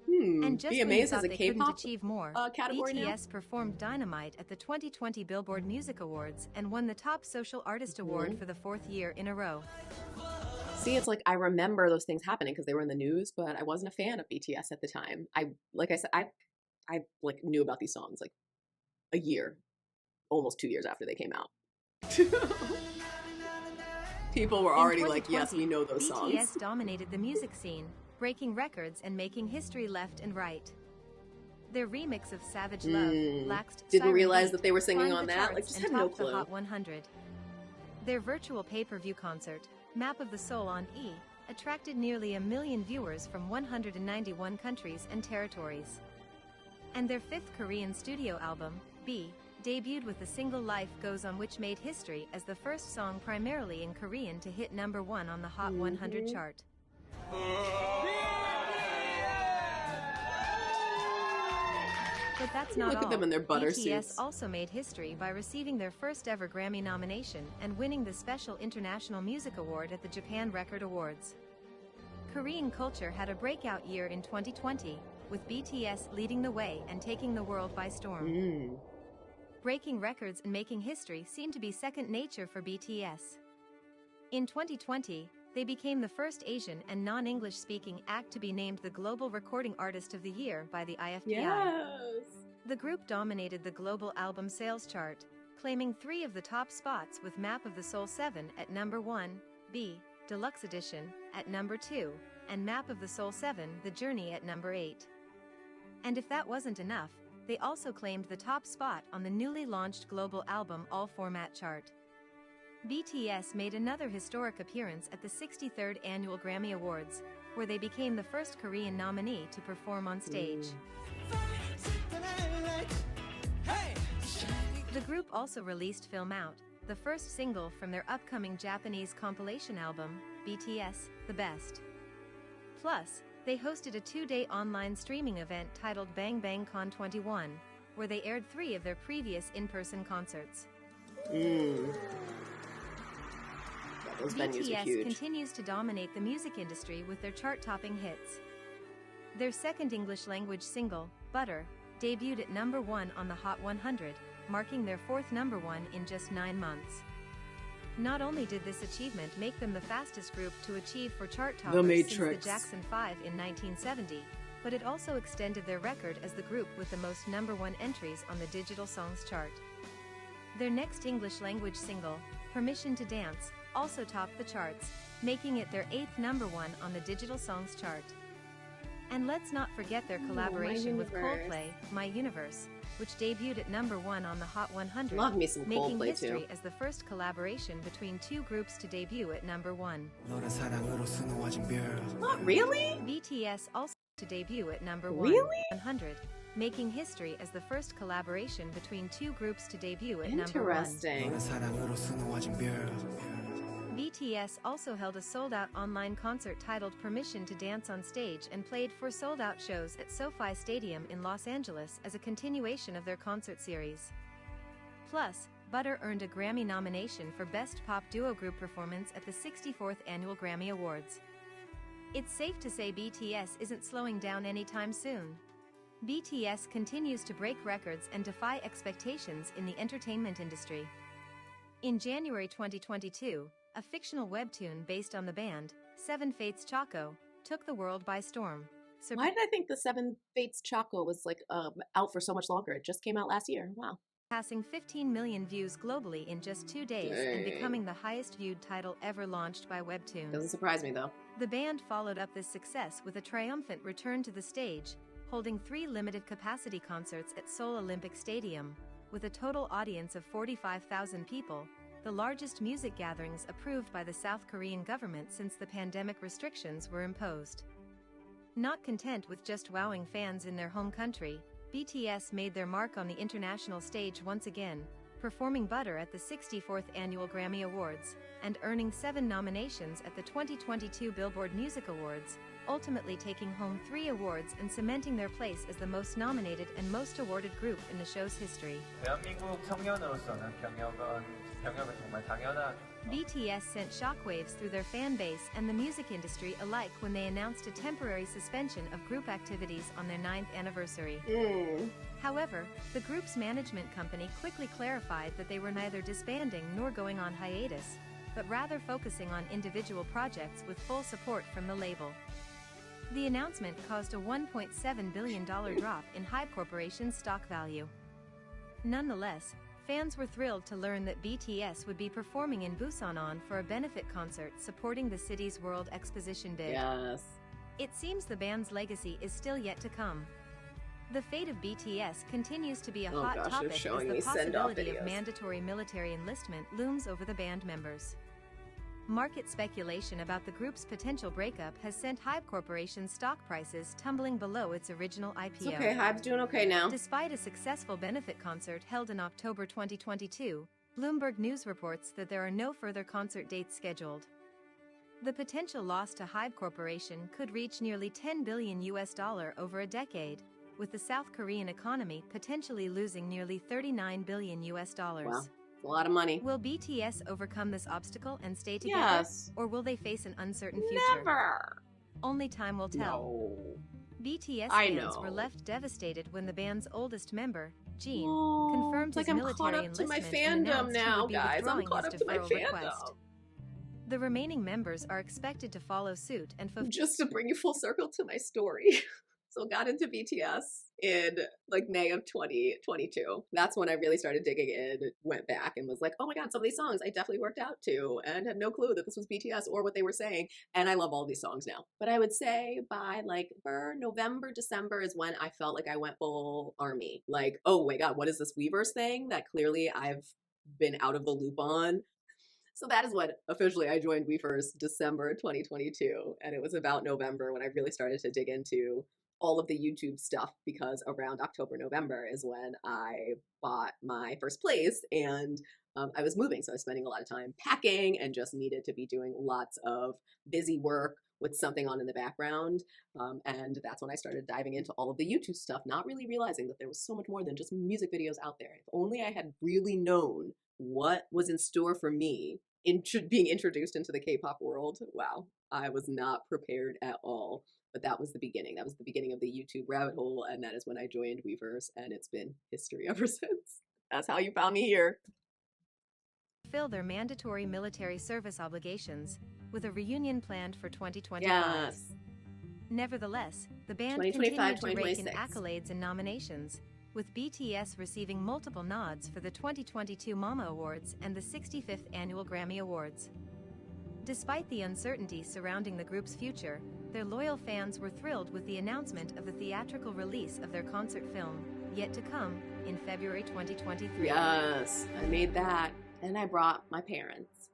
Speaker 2: And just when you thought they couldn't achieve more, BTS performed Dynamite at the 2020 Billboard Music Awards and won the Top Social Artist Award for the 4th year in a row.
Speaker 1: See, it's like I remember those things happening because they were in the news, but I wasn't a fan of BTS at the time. I like knew about these songs like a year, almost 2 years after they came out. People were already like, yes, we know those songs.
Speaker 2: BTS dominated the music scene, breaking records and making history left and right. Their remix of Savage Love, Laxed,
Speaker 1: didn't realize that they were singing on that. Like, just had no clue.
Speaker 2: The Hot 100. Their virtual pay-per-view concert, Map of the Soul on E, attracted nearly 1 million viewers from 191 countries and territories. And their 5th Korean studio album, B, debuted with the single Life Goes On, which made history as the first song primarily in Korean to hit number 1 on the Hot 100 chart. But that's not all.
Speaker 1: Look at them in their butter
Speaker 2: BTS
Speaker 1: suits.
Speaker 2: also made history by receiving their first ever Grammy nomination and winning the Special International Music Award at the Japan Record Awards. Korean culture had a breakout year in 2020, with BTS leading the way and taking the world by storm. Breaking records and making history seem to be second nature for BTS. In 2020, they became the first Asian and non-English speaking act to be named the Global Recording Artist of the Year by the IFPI.
Speaker 1: Yes.
Speaker 2: The group dominated the global album sales chart, claiming 3 of the top spots with Map of the Soul 7 at number 1, B, Deluxe Edition, at number 2, and Map of the Soul 7, The Journey at number 8. And if that wasn't enough, they also claimed the top spot on the newly launched global album all format chart. BTS made another historic appearance at the 63rd Annual Grammy Awards, where they became the first Korean nominee to perform on stage. The group also released Film Out, the first single from their upcoming Japanese compilation album, BTS, The Best. Plus, they hosted a 2-day online streaming event titled Bang Bang Con 21, where they aired 3 of their previous in-person concerts.
Speaker 1: Those venues are
Speaker 2: BTS
Speaker 1: huge.
Speaker 2: continues to dominate the music industry with their chart-topping hits. Their second English-language single, Butter, debuted at number 1 on the Hot 100, marking their 4th number 1 in just 9 months. Not only did this achievement make them the fastest group to achieve for chart toppers since the Jackson 5 in 1970, but it also extended their record as the group with the most number 1 entries on the Digital Songs chart. Their next English-language single, Permission to Dance, also topped the charts, making it their 8th number 1 on the Digital Songs chart. And let's not forget their collaboration with Coldplay, My Universe, which debuted at number 1 on the Hot 100,
Speaker 1: Love me some
Speaker 2: making
Speaker 1: Coldplay
Speaker 2: history
Speaker 1: too.
Speaker 2: as the first collaboration between 2 groups to debut at number 1.
Speaker 1: Not really?
Speaker 2: BTS also to debut at number 1,
Speaker 1: Really?
Speaker 2: 100, making history as the first collaboration between 2 groups to debut at number 1.
Speaker 1: Interesting.
Speaker 2: BTS also held a sold-out online concert titled Permission to Dance on stage and played 4 sold-out shows at SoFi Stadium in Los Angeles as a continuation of their concert series. Plus, Butter earned a Grammy nomination for Best Pop Duo Group Performance at the 64th Annual Grammy Awards. It's safe to say BTS isn't slowing down anytime soon. BTS continues to break records and defy expectations in the entertainment industry. In January 2022, a fictional webtoon based on the band, Seven Fates Choco, took the world by storm.
Speaker 1: Why did I think the Seven Fates Choco was out for so much longer? It just came out last year. Wow.
Speaker 2: Passing 15 million views globally in just 2 days and becoming the highest viewed title ever launched by Webtoon.
Speaker 1: Doesn't surprise me though.
Speaker 2: The band followed up this success with a triumphant return to the stage, holding 3 limited capacity concerts at Seoul Olympic Stadium, with a total audience of 45,000 people, the largest music gatherings approved by the South Korean government since the pandemic restrictions were imposed. Not content with just wowing fans in their home country, BTS made their mark on the international stage once again, performing Butter at the 64th Annual Grammy Awards, and earning 7 nominations at the 2022 Billboard Music Awards, ultimately taking home 3 awards and cementing their place as the most nominated and most awarded group in the show's history.
Speaker 9: 대한민국 청년으로서는 병역은 정말 당연한.
Speaker 2: BTS sent shockwaves through their fan base and the music industry alike when they announced a temporary suspension of group activities on their 9th anniversary. However, the group's management company quickly clarified that they were neither disbanding nor going on hiatus, but rather focusing on individual projects with full support from the label. The announcement caused a $1.7 billion drop in HYBE Corporation's stock value. Nonetheless, fans were thrilled to learn that BTS would be performing in Busan for a benefit concert supporting the city's World Exposition bid.
Speaker 1: Yes.
Speaker 2: It seems the band's legacy is still yet to come. The fate of BTS continues to be a hot topic as the possibility of mandatory military enlistment looms over the band members. Market speculation about the group's potential breakup has sent HYBE Corporation's stock prices tumbling below its original IPO.
Speaker 1: It's okay, HYBE's doing okay now.
Speaker 2: Despite a successful benefit concert held in October 2022, Bloomberg News reports that there are no further concert dates scheduled. The potential loss to HYBE Corporation could reach nearly $10 billion over a decade, with the South Korean economy potentially losing nearly $39 billion.
Speaker 1: Wow. A lot of money.
Speaker 2: Will BTS overcome this obstacle and stay together?
Speaker 1: Yes.
Speaker 2: Or will they face an uncertain future?
Speaker 1: Never.
Speaker 2: Only time will tell.
Speaker 1: No.
Speaker 2: BTS
Speaker 1: I
Speaker 2: fans
Speaker 1: know.
Speaker 2: were left devastated when the band's oldest member, Jin,
Speaker 1: Oh,
Speaker 2: confirmed
Speaker 1: it's
Speaker 2: his
Speaker 1: like I'm caught
Speaker 2: military
Speaker 1: up to my
Speaker 2: enlistment and
Speaker 1: fandom
Speaker 2: announced he
Speaker 1: now,
Speaker 2: would be
Speaker 1: guys. I'm
Speaker 2: withdrawing
Speaker 1: caught
Speaker 2: his
Speaker 1: up to my
Speaker 2: deferral request.
Speaker 1: fandom.
Speaker 2: The remaining members are expected to follow suit and fulfill.
Speaker 1: Just to bring you full circle to my story. So got into BTS in like May of 2022. That's when I really started digging in, went back and was like, oh my God, some of these songs I definitely worked out to and had no clue that this was BTS or what they were saying. And I love all these songs now. But I would say by like November, December is when I felt like I went full army. Like, oh my God, what is this Weverse thing that clearly I've been out of the loop on? So that is when officially I joined Weverse, December 2022. And it was about November when I really started to dig into all of the YouTube stuff, because around October, November is when I bought my first place and I was moving. So I was spending a lot of time packing and just needed to be doing lots of busy work with something on in the background. And that's when I started diving into all of the YouTube stuff, not really realizing that there was so much more than just music videos out there. If only I had really known what was in store for me in being introduced into the K-pop world. Wow, I was not prepared at all. But that was the beginning. That was the beginning of the YouTube rabbit hole, and that is when I joined Weverse, and it's been history ever since. That's how you found me here.
Speaker 2: Fulfill their mandatory military service obligations, with a reunion planned for 2025.
Speaker 1: Yes.
Speaker 2: Nevertheless, the band
Speaker 1: 2025,
Speaker 2: continued to rake in
Speaker 1: 2026.
Speaker 2: accolades and nominations, with BTS receiving multiple nods for the 2022 MAMA Awards and the 65th Annual Grammy Awards. Despite the uncertainty surrounding the group's future, their loyal fans were thrilled with the announcement of the theatrical release of their concert film, yet to come, in February 2023.
Speaker 1: Yes, I made that, and I brought my parents.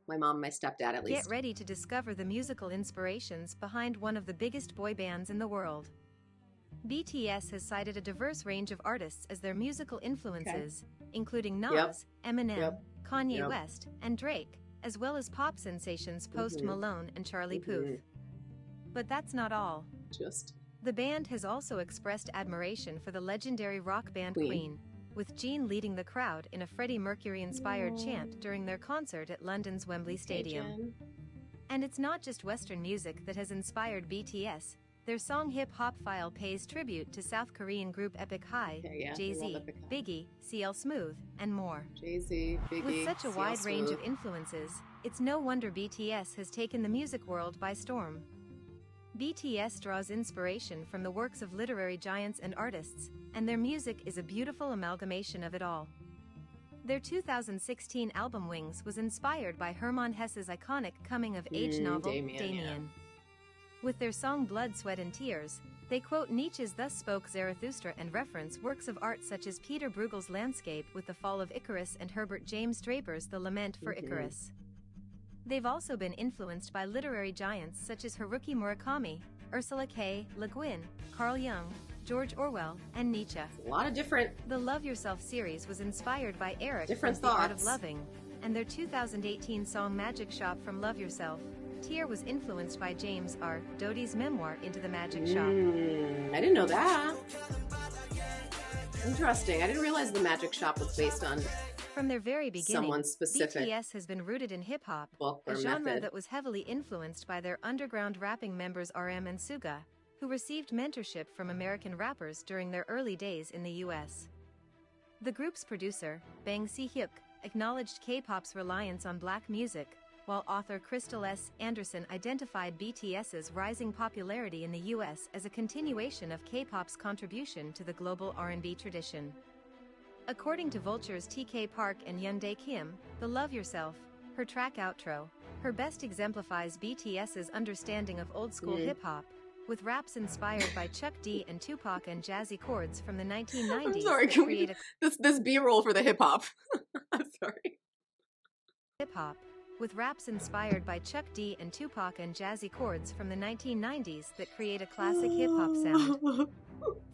Speaker 1: My mom and my stepdad, at least.
Speaker 2: Get ready to discover the musical inspirations behind one of the biggest boy bands in the world. BTS has cited a diverse range of artists as their musical influences, including Nas, Eminem, Kanye West, and Drake, as well as pop sensations Post Malone and Charlie Puth. But that's not all. The band has also expressed admiration for the legendary rock band Queen, with Jin leading the crowd in a Freddie Mercury-inspired chant during their concert at London's Wembley Stadium. And it's not just Western music that has inspired BTS. Their song Hip Hop File pays tribute to South Korean group Epic High, Jay-Z, Biggie, CL Smooth, and more.
Speaker 1: Jay-Z, Biggie,
Speaker 2: With such a
Speaker 1: CL
Speaker 2: wide range
Speaker 1: Smooth.
Speaker 2: of influences, it's no wonder BTS has taken the music world by storm. BTS draws inspiration from the works of literary giants and artists, and their music is a beautiful amalgamation of it all. Their 2016 album Wings was inspired by Hermann Hesse's iconic coming-of-age novel, Damien. With their song Blood, Sweat and Tears, they quote Nietzsche's Thus Spoke Zarathustra and reference works of art such as Peter Bruegel's Landscape with the Fall of Icarus and Herbert James Draper's The Lament for Icarus. They've also been influenced by literary giants such as Haruki Murakami, Ursula K. Le Guin, Carl Jung, George Orwell, and Nietzsche.
Speaker 1: A lot of different...
Speaker 2: The Love Yourself series was inspired by Eric
Speaker 1: Different
Speaker 2: from The Art of
Speaker 1: thoughts.
Speaker 2: Loving, and their 2018 song Magic Shop from Love Yourself. Tear was influenced by James R. Doty's memoir Into the Magic Shop.
Speaker 1: I didn't know that. Interesting. I didn't realize the Magic Shop was based on
Speaker 2: From their very beginning,
Speaker 1: someone specific
Speaker 2: BTS has been rooted in hip-hop,
Speaker 1: book or
Speaker 2: a genre
Speaker 1: method.
Speaker 2: that was heavily influenced by their underground rapping members RM and Suga, who received mentorship from American rappers during their early days in the US. The group's producer, Bang Si-hyuk, acknowledged K-pop's reliance on black music, while author Crystal S. Anderson identified BTS's rising popularity in the US as a continuation of K-pop's contribution to the global R&B tradition. According to Vulture's TK Park and Hyundai Kim, the Love Yourself, her track outro, her best exemplifies BTS's understanding of old-school hip-hop, with raps inspired by Chuck D and Tupac and jazzy chords from the 1990s
Speaker 1: I'm sorry,
Speaker 2: that
Speaker 1: can
Speaker 2: create
Speaker 1: we... this B-roll for the hip-hop. I'm sorry.
Speaker 2: hip-hop, with raps inspired by Chuck D and Tupac and jazzy chords from the 1990s that create a classic hip-hop sound.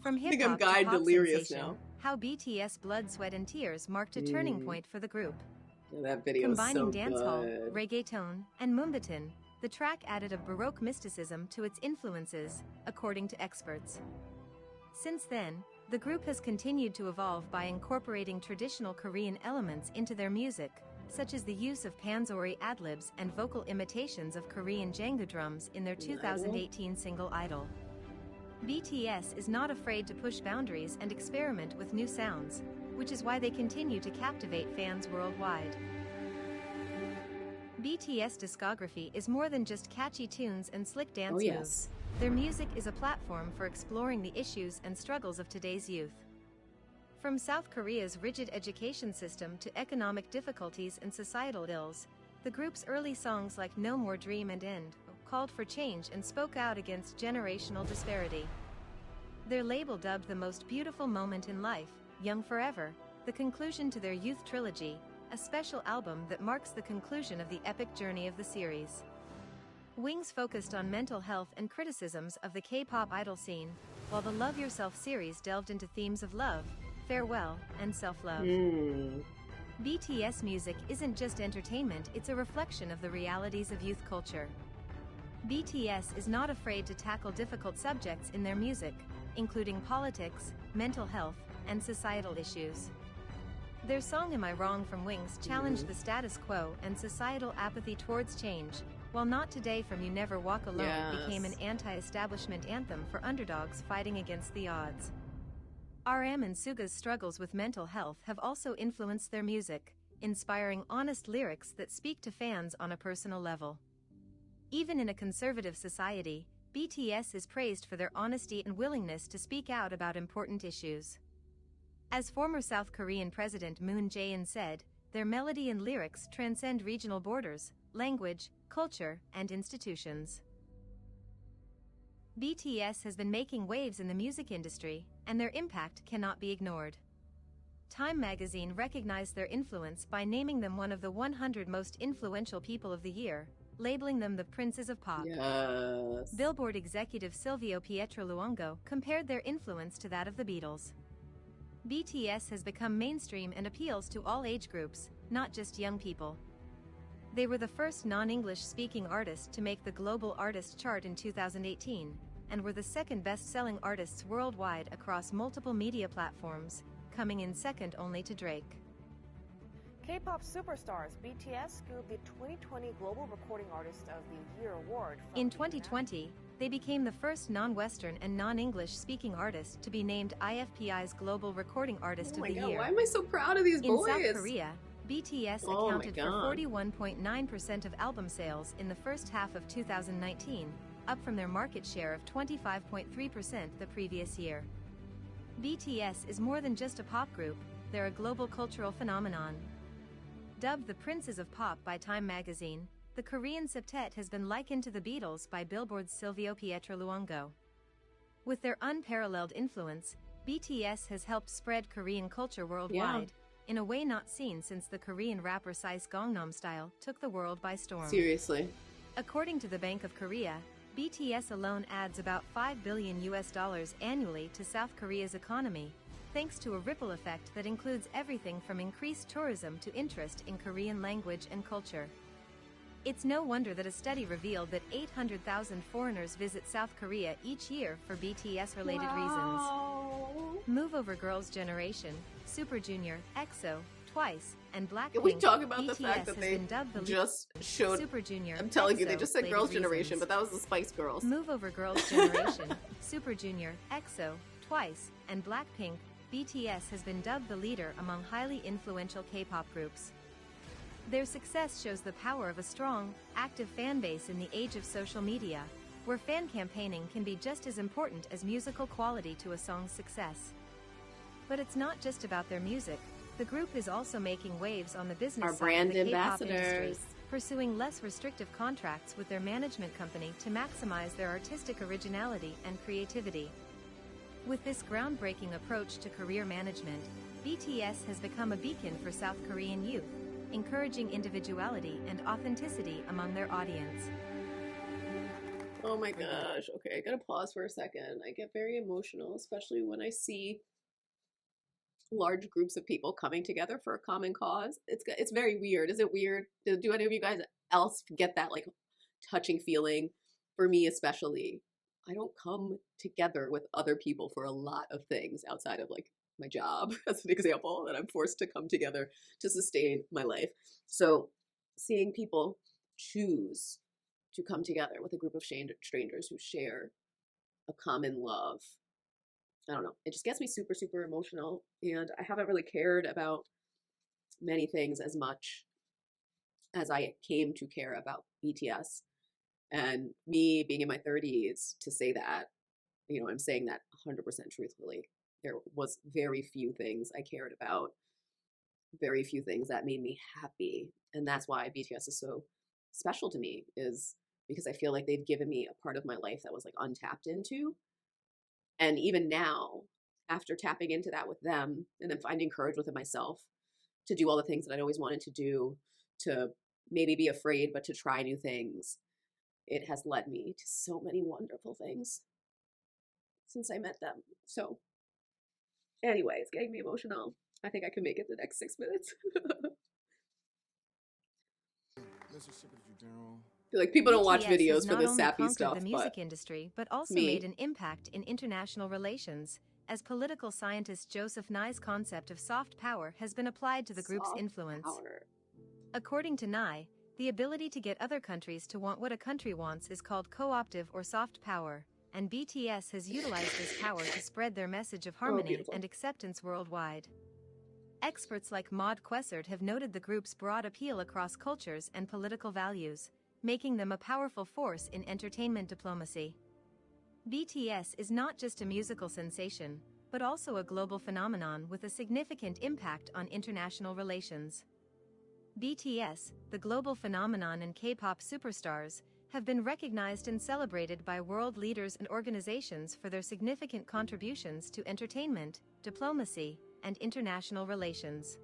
Speaker 2: From
Speaker 1: I think I'm
Speaker 2: hip-hop to
Speaker 1: guide
Speaker 2: pop
Speaker 1: delirious
Speaker 2: sensation,
Speaker 1: now.
Speaker 2: how BTS Blood, Sweat and Tears marked a turning point for the group.
Speaker 1: That video is
Speaker 2: Combining
Speaker 1: so
Speaker 2: dancehall,
Speaker 1: good.
Speaker 2: reggaeton, and moombahton, the track added a Baroque mysticism to its influences, according to experts. Since then, the group has continued to evolve by incorporating traditional Korean elements into their music, such as the use of panzori ad-libs and vocal imitations of Korean Django drums in their 2018 single Idol. BTS is not afraid to push boundaries and experiment with new sounds, which is why they continue to captivate fans worldwide. BTS discography is more than just catchy tunes and slick dance moves. Their music is a platform for exploring the issues and struggles of today's youth. From South Korea's rigid education system to economic difficulties and societal ills, the group's early songs like No More Dream and End called for change and spoke out against generational disparity. Their label dubbed the most beautiful moment in life, Young Forever, the conclusion to their youth trilogy, a special album that marks the conclusion of the epic journey of the series. Wings focused on mental health and criticisms of the K-pop idol scene, while the Love Yourself series delved into themes of love, farewell, and self-love. BTS music isn't just entertainment, it's a reflection of the realities of youth culture. BTS is not afraid to tackle difficult subjects in their music, including politics, mental health, and societal issues. Their song Am I Wrong from Wings challenged the status quo and societal apathy towards change, while Not Today from You Never Walk Alone became an anti-establishment anthem for underdogs fighting against the odds. RM and Suga's struggles with mental health have also influenced their music, inspiring honest lyrics that speak to fans on a personal level. Even in a conservative society, BTS is praised for their honesty and willingness to speak out about important issues. As former South Korean President Moon Jae-in said, their melody and lyrics transcend regional borders, language, culture, and institutions. BTS has been making waves in the music industry, and their impact cannot be ignored. Time magazine recognized their influence by naming them one of the 100 most influential people of the year, labeling them the Princes of Pop. Billboard executive Silvio Pietro Luongo compared their influence to that of the Beatles. BTS has become mainstream and appeals to all age groups, not just young people. They were the first non-English speaking artist to make the Global Artist Chart in 2018, and were the second best-selling artists worldwide across multiple media platforms, coming in second only to Drake.
Speaker 6: K-pop superstars BTS scooped the 2020 Global Recording Artist of the Year award.
Speaker 2: In 2020, they became the first non-Western and non-English speaking artist to be named IFPI's Global Recording Artist of the Year.
Speaker 1: Why am I so proud of these boys?
Speaker 2: In South Korea, BTS accounted for 41.9% of album sales in the first half of 2019, up from their market share of 25.3% the previous year. BTS is more than just a pop group, they're a global cultural phenomenon. Dubbed the Princes of Pop by Time magazine, the Korean septet has been likened to the Beatles by Billboard's Silvio Pietro Luongo. With their unparalleled influence, BTS has helped spread Korean culture worldwide, in a way not seen since the Korean rapper Psy's Gangnam Style took the world by storm.
Speaker 1: Seriously.
Speaker 2: According to the Bank of Korea, BTS alone adds about $5 billion annually to South Korea's economy, thanks to a ripple effect that includes everything from increased tourism to interest in Korean language and culture. It's no wonder that a study revealed that 800,000 foreigners visit South Korea each year for BTS-related reasons. Move Over Girls' generation, Super Junior, EXO, Twice, and Blackpink.
Speaker 1: Can we talk about
Speaker 2: BTS
Speaker 1: the fact that they just showed?
Speaker 2: Super Junior,
Speaker 1: I'm telling you, they
Speaker 2: EXO
Speaker 1: just said Girls'
Speaker 2: reasons.
Speaker 1: Generation, but that was the Spice Girls.
Speaker 2: Move Over Girls' generation, Super Junior, EXO, Twice, and Blackpink. BTS has been dubbed the leader among highly influential K-pop groups. Their success shows the power of a strong, active fan base in the age of social media, where fan campaigning can be just as important as musical quality to a song's success. But it's not just about their music. The group is also making waves on the business side of the K-pop industry, pursuing less restrictive contracts with their management company to maximize their artistic originality and creativity. With this groundbreaking approach to career management, BTS has become a beacon for South Korean youth, encouraging individuality and authenticity among their audience.
Speaker 1: Oh my gosh. Okay, I gotta pause for a second. I get very emotional, especially when I see large groups of people coming together for a common cause. It's very weird. Is it weird? Do any of you guys else get that like touching feeling? For me especially, I don't come together with other people for a lot of things outside of like my job, as an example, that I'm forced to come together to sustain my life. So seeing people choose to come together with a group of strangers who share a common love. I don't know. It just gets me super, super emotional. And I haven't really cared about many things as much as I came to care about BTS. And me being in my 30s to say that, you know, I'm saying that 100% truthfully. There was very few things I cared about, very few things that made me happy. And that's why BTS is so special to me, is because I feel like they've given me a part of my life that was like untapped into. And even now, after tapping into that with them and then finding courage within myself to do all the things that I'd always wanted to do, to maybe be afraid, but to try new things, it has led me to so many wonderful things since I met them. So anyway, it's getting me emotional. I think I can make it the next 6 minutes. I feel like people don't watch
Speaker 2: BTS
Speaker 1: videos for
Speaker 2: not
Speaker 1: this
Speaker 2: only
Speaker 1: sappy
Speaker 2: conquered
Speaker 1: stuff,
Speaker 2: the music
Speaker 1: but
Speaker 2: industry, but also
Speaker 1: me.
Speaker 2: made an impact in international relations, as political scientist Joseph Nye's concept of soft power has been applied to the group's
Speaker 1: Soft
Speaker 2: influence.
Speaker 1: power.
Speaker 2: According to Nye, the ability to get other countries to want what a country wants is called co-optive or soft power, and BTS has utilized this power to spread their message of harmony
Speaker 1: beautiful.
Speaker 2: and acceptance worldwide. Experts like Maud Quessert have noted the group's broad appeal across cultures and political values, making them a powerful force in entertainment diplomacy. BTS is not just a musical sensation, but also a global phenomenon with a significant impact on international relations. BTS, the global phenomenon and K-pop superstars, have been recognized and celebrated by world leaders and organizations for their significant contributions to entertainment, diplomacy, and international relations.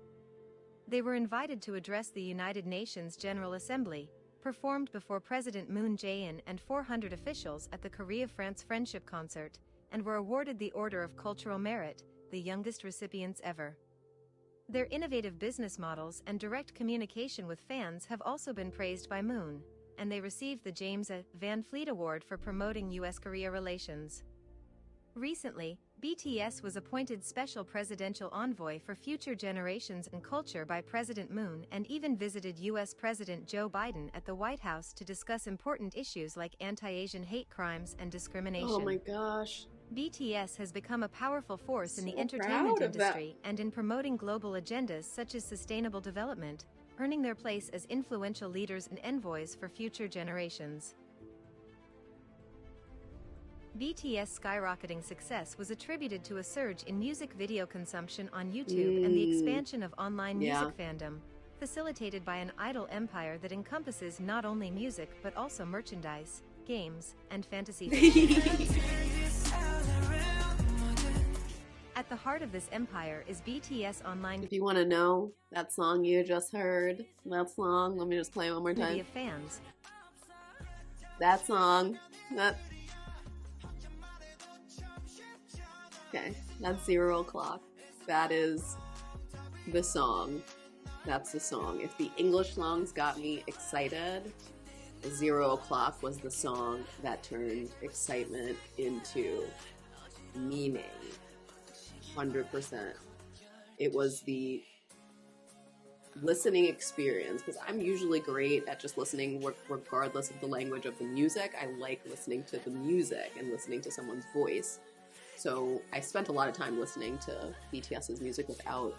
Speaker 2: They were invited to address the United Nations General Assembly, performed before President Moon Jae-in and 400 officials at the Korea-France Friendship Concert, and were awarded the Order of Cultural Merit, the youngest recipients ever. Their innovative business models and direct communication with fans have also been praised by Moon, and they received the James A. Van Fleet Award for promoting U.S.-Korea relations. Recently, BTS was appointed Special Presidential Envoy for Future Generations and Culture by President Moon and even visited U.S. President Joe Biden at the White House to discuss important issues like anti-Asian hate crimes and discrimination.
Speaker 1: Oh my gosh.
Speaker 2: BTS has become a powerful force in the
Speaker 1: So
Speaker 2: entertainment
Speaker 1: proud of that.
Speaker 2: industry and in promoting global agendas such as sustainable development, earning their place as influential leaders and envoys for future generations. BTS' skyrocketing success was attributed to a surge in music video consumption on YouTube and the expansion of online music fandom, facilitated by an idol empire that encompasses not only music but also merchandise, games, and fantasy fiction. At the heart of this empire is BTS online
Speaker 1: If you want to know that song you just heard, that song, let me just play it one more
Speaker 2: community
Speaker 1: time.
Speaker 2: of fans.
Speaker 1: That song, okay, that's 0 o'clock. That is the song. That's the song. If the English songs got me excited, 0 o'clock was the song that turned excitement into meaning. 100%. It was the listening experience, because I'm usually great at just listening regardless of the language of the music. I like listening to the music and listening to someone's voice. So I spent a lot of time listening to BTS's music without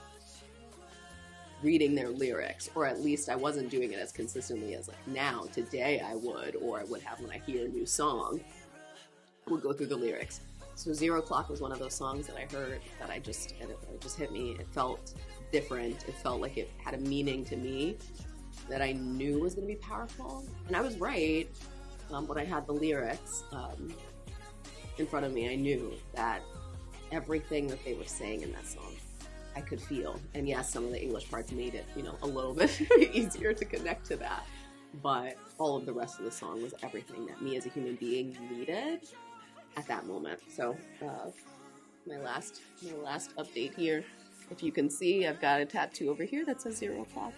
Speaker 1: reading their lyrics, or at least I wasn't doing it as consistently as like now, today I would, or I would have when I hear a new song, I would go through the lyrics. So 0 o'clock was one of those songs that I heard that it just hit me. It felt different. It felt like it had a meaning to me that I knew was going to be powerful. And I was right when I had the lyrics in front of me. I knew that everything that they were saying in that song, I could feel. And yes, some of the English parts made it, a little bit easier to connect to that. But all of the rest of the song was everything that me as a human being needed at that moment. So my last update here. If you can see, I've got a tattoo over here that says 0 o'clock.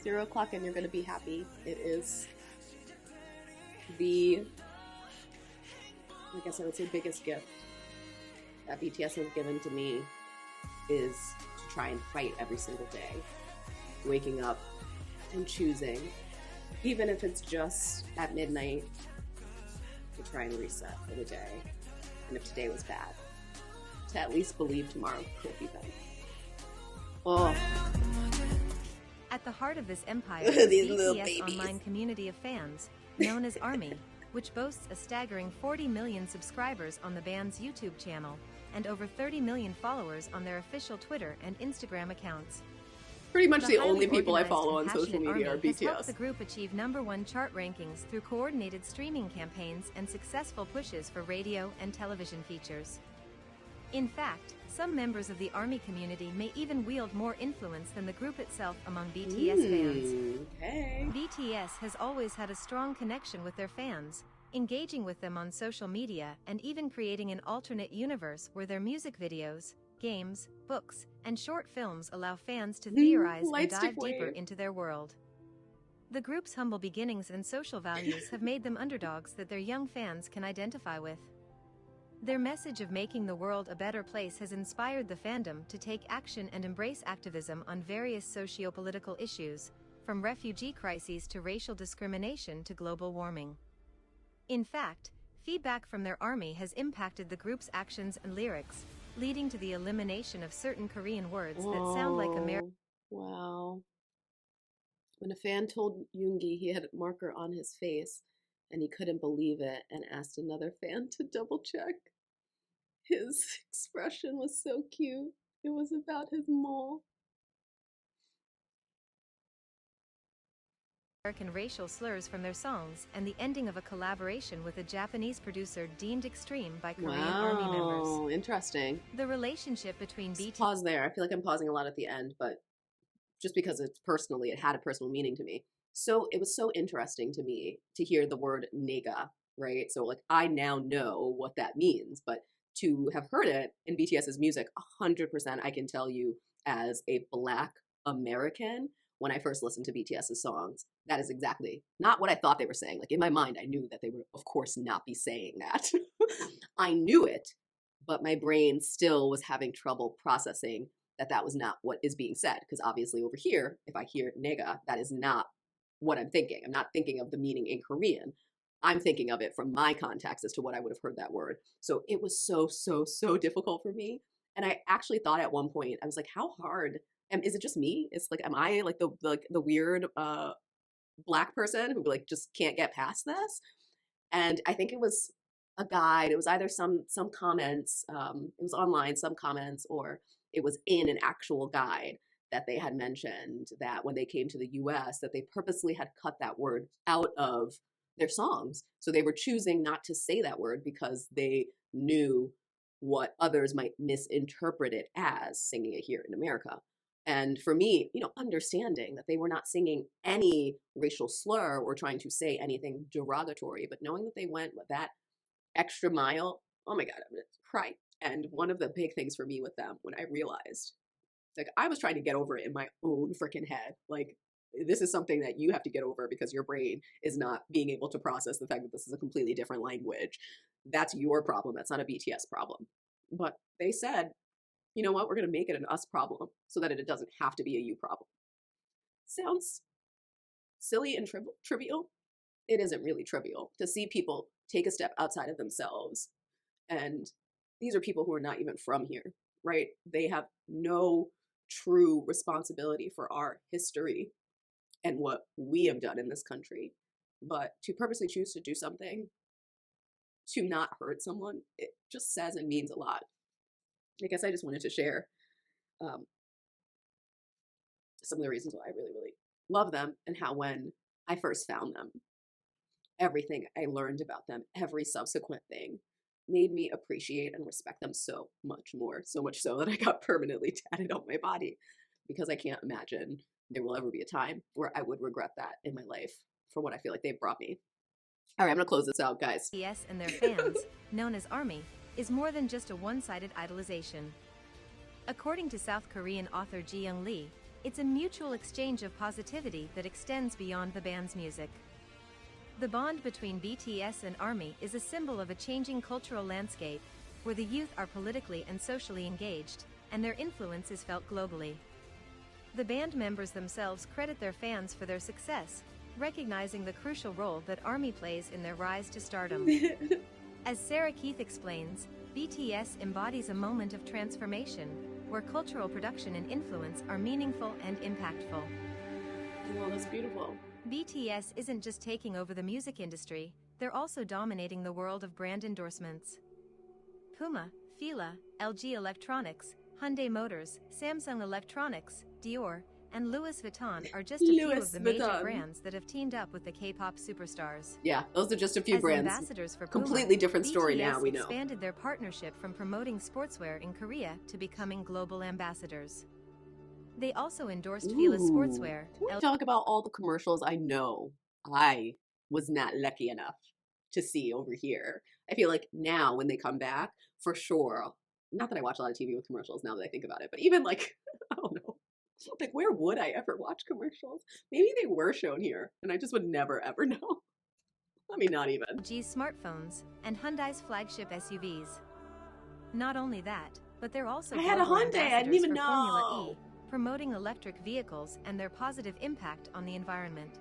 Speaker 1: 0 o'clock and you're going to be happy. It is the, I guess I would say, biggest gift that BTS has given to me is to try and fight every single day. Waking up and choosing, even if it's just at midnight, to try and reset for the day. and if today was bad, to at least believe tomorrow could be better. Oh.
Speaker 2: At the heart of this empire is
Speaker 1: These little
Speaker 2: BTS
Speaker 1: babies.
Speaker 2: online community of fans, known as ARMY, which boasts a staggering 40 million subscribers on the band's YouTube channel and over 30 million followers on their official Twitter and Instagram accounts.
Speaker 1: Pretty much the
Speaker 2: highly
Speaker 1: only people I
Speaker 2: organized
Speaker 1: follow
Speaker 2: and
Speaker 1: on social
Speaker 2: passionate
Speaker 1: media are
Speaker 2: ARMY has helped
Speaker 1: BTS.
Speaker 2: the group achieve #1 chart rankings through coordinated streaming campaigns and successful pushes for radio and television features. In fact, some members of the ARMY community may even wield more influence than the group itself among BTS fans.
Speaker 1: Okay.
Speaker 2: BTS has always had a strong connection with their fans, engaging with them on social media and even creating an alternate universe where their music videos, games, books, and short films allow fans to theorize and dive deeper into their world. The group's humble beginnings and social values have made them underdogs that their young fans can identify with. Their message of making the world a better place has inspired the fandom to take action and embrace activism on various socio-political issues, from refugee crises to racial discrimination to global warming. In fact, feedback from their ARMY has impacted the group's actions and lyrics, leading to the elimination of certain Korean words that sound like American.
Speaker 1: Wow. When a fan told Yoongi he had a marker on his face and he couldn't believe it and asked another fan to double check, his expression was so cute. It was about his mole.
Speaker 2: American racial slurs from their songs and the ending of a collaboration with a Japanese producer deemed extreme by Korean ARMY members.
Speaker 1: Wow, interesting.
Speaker 2: The relationship between BTS.
Speaker 1: Pause there. I feel like I'm pausing a lot at the end, but just because it had a personal meaning to me. So it was so interesting to me to hear the word nigga, right? So like I now know what that means, but to have heard it in BTS's music, 100% I can tell you as a Black American, when I first listened to BTS's songs, that is exactly not what I thought they were saying. Like in my mind, I knew that they would, of course, not be saying that. I knew it, but my brain still was having trouble processing that that was not what is being said. Because obviously over here, if I hear nega, that is not what I'm thinking. I'm not thinking of the meaning in Korean. I'm thinking of it from my context as to what I would have heard that word. So it was so difficult for me. And I actually thought at one point, I was like, how hard? And is it just me? It's like, am I like the weird Black person who like just can't get past this? And I think it was a guide. It was either some comments. It was online, some comments, or it was in an actual guide that they had mentioned that when they came to the U.S. that they purposely had cut that word out of their songs. So they were choosing not to say that word because they knew what others might misinterpret it as singing it here in America. And for me, understanding that they were not singing any racial slur or trying to say anything derogatory, but knowing that they went with that extra mile, oh my God, I'm gonna cry. And one of the big things for me with them when I realized, like, I was trying to get over it in my own freaking head. Like, this is something that you have to get over because your brain is not being able to process the fact that this is a completely different language. That's your problem. That's not a BTS problem. But they said, you know what, we're going to make it an us problem so that it doesn't have to be a you problem. Sounds silly and trivial. It isn't really trivial to see people take a step outside of themselves. And these are people who are not even from here, right? They have no true responsibility for our history and what we have done in this country. But to purposely choose to do something to not hurt someone, it just says and means a lot. I guess I just wanted to share some of the reasons why I really love them and how when I first found them, everything I learned about them, every subsequent thing, made me appreciate and respect them so much more, so much so that I got permanently tatted on my body because I can't imagine there will ever be a time where I would regret that in my life for what I feel like they've brought me. All right, I'm going to close this out, guys.
Speaker 2: BTS and their fans, known as ARMY, is more than just a one-sided idolization. According to South Korean author Ji-young Lee, it's a mutual exchange of positivity that extends beyond the band's music. The bond between BTS and ARMY is a symbol of a changing cultural landscape, where the youth are politically and socially engaged, and their influence is felt globally. The band members themselves credit their fans for their success, recognizing the crucial role that ARMY plays in their rise to stardom. As Sarah Keith explains, BTS embodies a moment of transformation, where cultural production and influence are meaningful and impactful.
Speaker 1: Well, that's beautiful.
Speaker 2: BTS isn't just taking over the music industry, they're also dominating the world of brand endorsements. Puma, Fila, LG Electronics, Hyundai Motors, Samsung Electronics, Dior, and Louis Vuitton are just a few of the major brands that have teamed up with the K-pop superstars.
Speaker 1: Yeah, those are just a few
Speaker 2: As
Speaker 1: brands.
Speaker 2: ambassadors for Puma,
Speaker 1: completely different story
Speaker 2: BTS
Speaker 1: now, we know.
Speaker 2: expanded their partnership from promoting sportswear in Korea to becoming global ambassadors. They also endorsed Fila Sportswear.
Speaker 1: Can we talk about all the commercials I know I was not lucky enough to see over here? I feel like now when they come back, for sure, not that I watch a lot of TV with commercials now that I think about it, but even like, I don't know, like where would I ever watch commercials? Maybe they were shown here and I just would never ever know. I mean, not even.
Speaker 2: LG's smartphones and Hyundai's flagship SUVs. Not only that, but they're also
Speaker 1: I had a
Speaker 2: global
Speaker 1: Hyundai, I didn't
Speaker 2: ambassadors
Speaker 1: even
Speaker 2: for Formula
Speaker 1: know.
Speaker 2: E, promoting electric vehicles and their positive impact on the environment.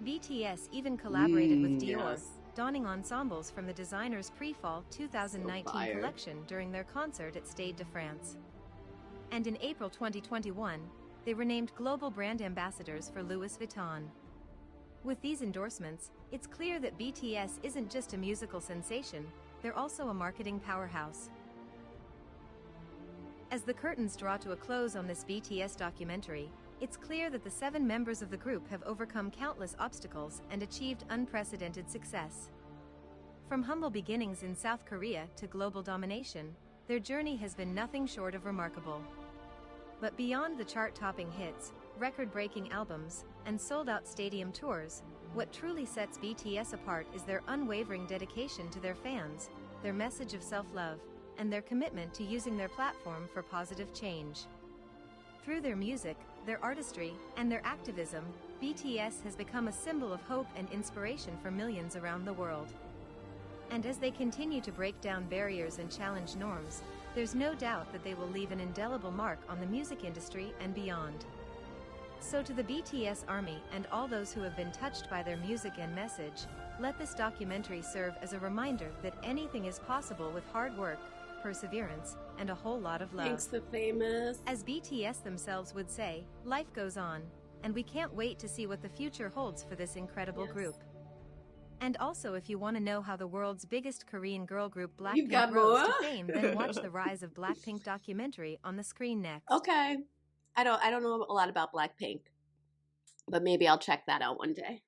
Speaker 2: BTS even collaborated with Dior,
Speaker 1: Yes.
Speaker 2: donning ensembles from the designer's pre-fall 2019
Speaker 1: fire.
Speaker 2: collection during their concert at Stade de France. And in April 2021, they were named global brand ambassadors for Louis Vuitton. With these endorsements, it's clear that BTS isn't just a musical sensation, they're also a marketing powerhouse. As the curtains draw to a close on this BTS documentary, it's clear that the 7 members of the group have overcome countless obstacles and achieved unprecedented success. From humble beginnings in South Korea to global domination, their journey has been nothing short of remarkable. But beyond the chart-topping hits, record-breaking albums, and sold-out stadium tours, what truly sets BTS apart is their unwavering dedication to their fans, their message of self-love, and their commitment to using their platform for positive change. Through their music, their artistry, and their activism, BTS has become a symbol of hope and inspiration for millions around the world. And as they continue to break down barriers and challenge norms, there's no doubt that they will leave an indelible mark on the music industry and beyond. So to the BTS Army and all those who have been touched by their music and message, let this documentary serve as a reminder that anything is possible with hard work, perseverance, and a whole lot of love.
Speaker 1: Thanks, the famous.
Speaker 2: As BTS themselves would say, life goes on, and we can't wait to see what the future holds for this incredible group. And also, if you want to know how the world's biggest Korean girl group Blackpink rose to fame, then watch the Rise of Blackpink documentary on the screen next.
Speaker 1: Okay. I don't know a lot about Blackpink, but maybe I'll check that out one day.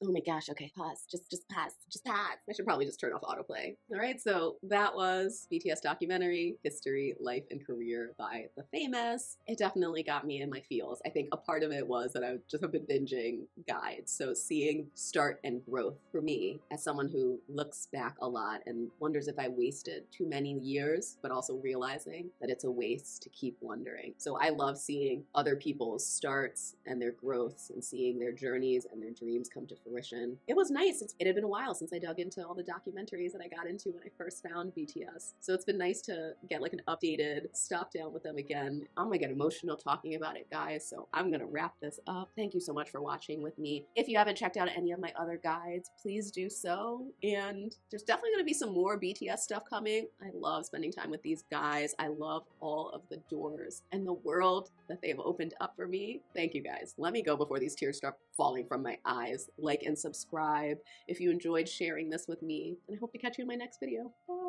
Speaker 1: Oh my gosh, okay, pause. Just pause. I should probably just turn off autoplay. All right, so that was BTS documentary, History, Life, and Career by The Famous. It definitely got me in my feels. I think a part of it was that I just have been binging guides. So seeing start and growth for me as someone who looks back a lot and wonders if I wasted too many years, but also realizing that it's a waste to keep wondering. So I love seeing other people's starts and their growths and seeing their journeys and their dreams come to fruition. It was nice. It had been a while since I dug into all the documentaries that I got into when I first found BTS. So it's been nice to get like an updated stop down with them again. I'm gonna get emotional talking about it, guys. So I'm gonna wrap this up. Thank you so much for watching with me. If you haven't checked out any of my other guides, please do so. And there's definitely gonna be some more BTS stuff coming. I love spending time with these guys. I love all of the doors and the world that they've opened up for me. Thank you guys. Let me go before these tears start falling from my eyes. Like and subscribe if you enjoyed sharing this with me, and I hope to catch you in my next video. Bye.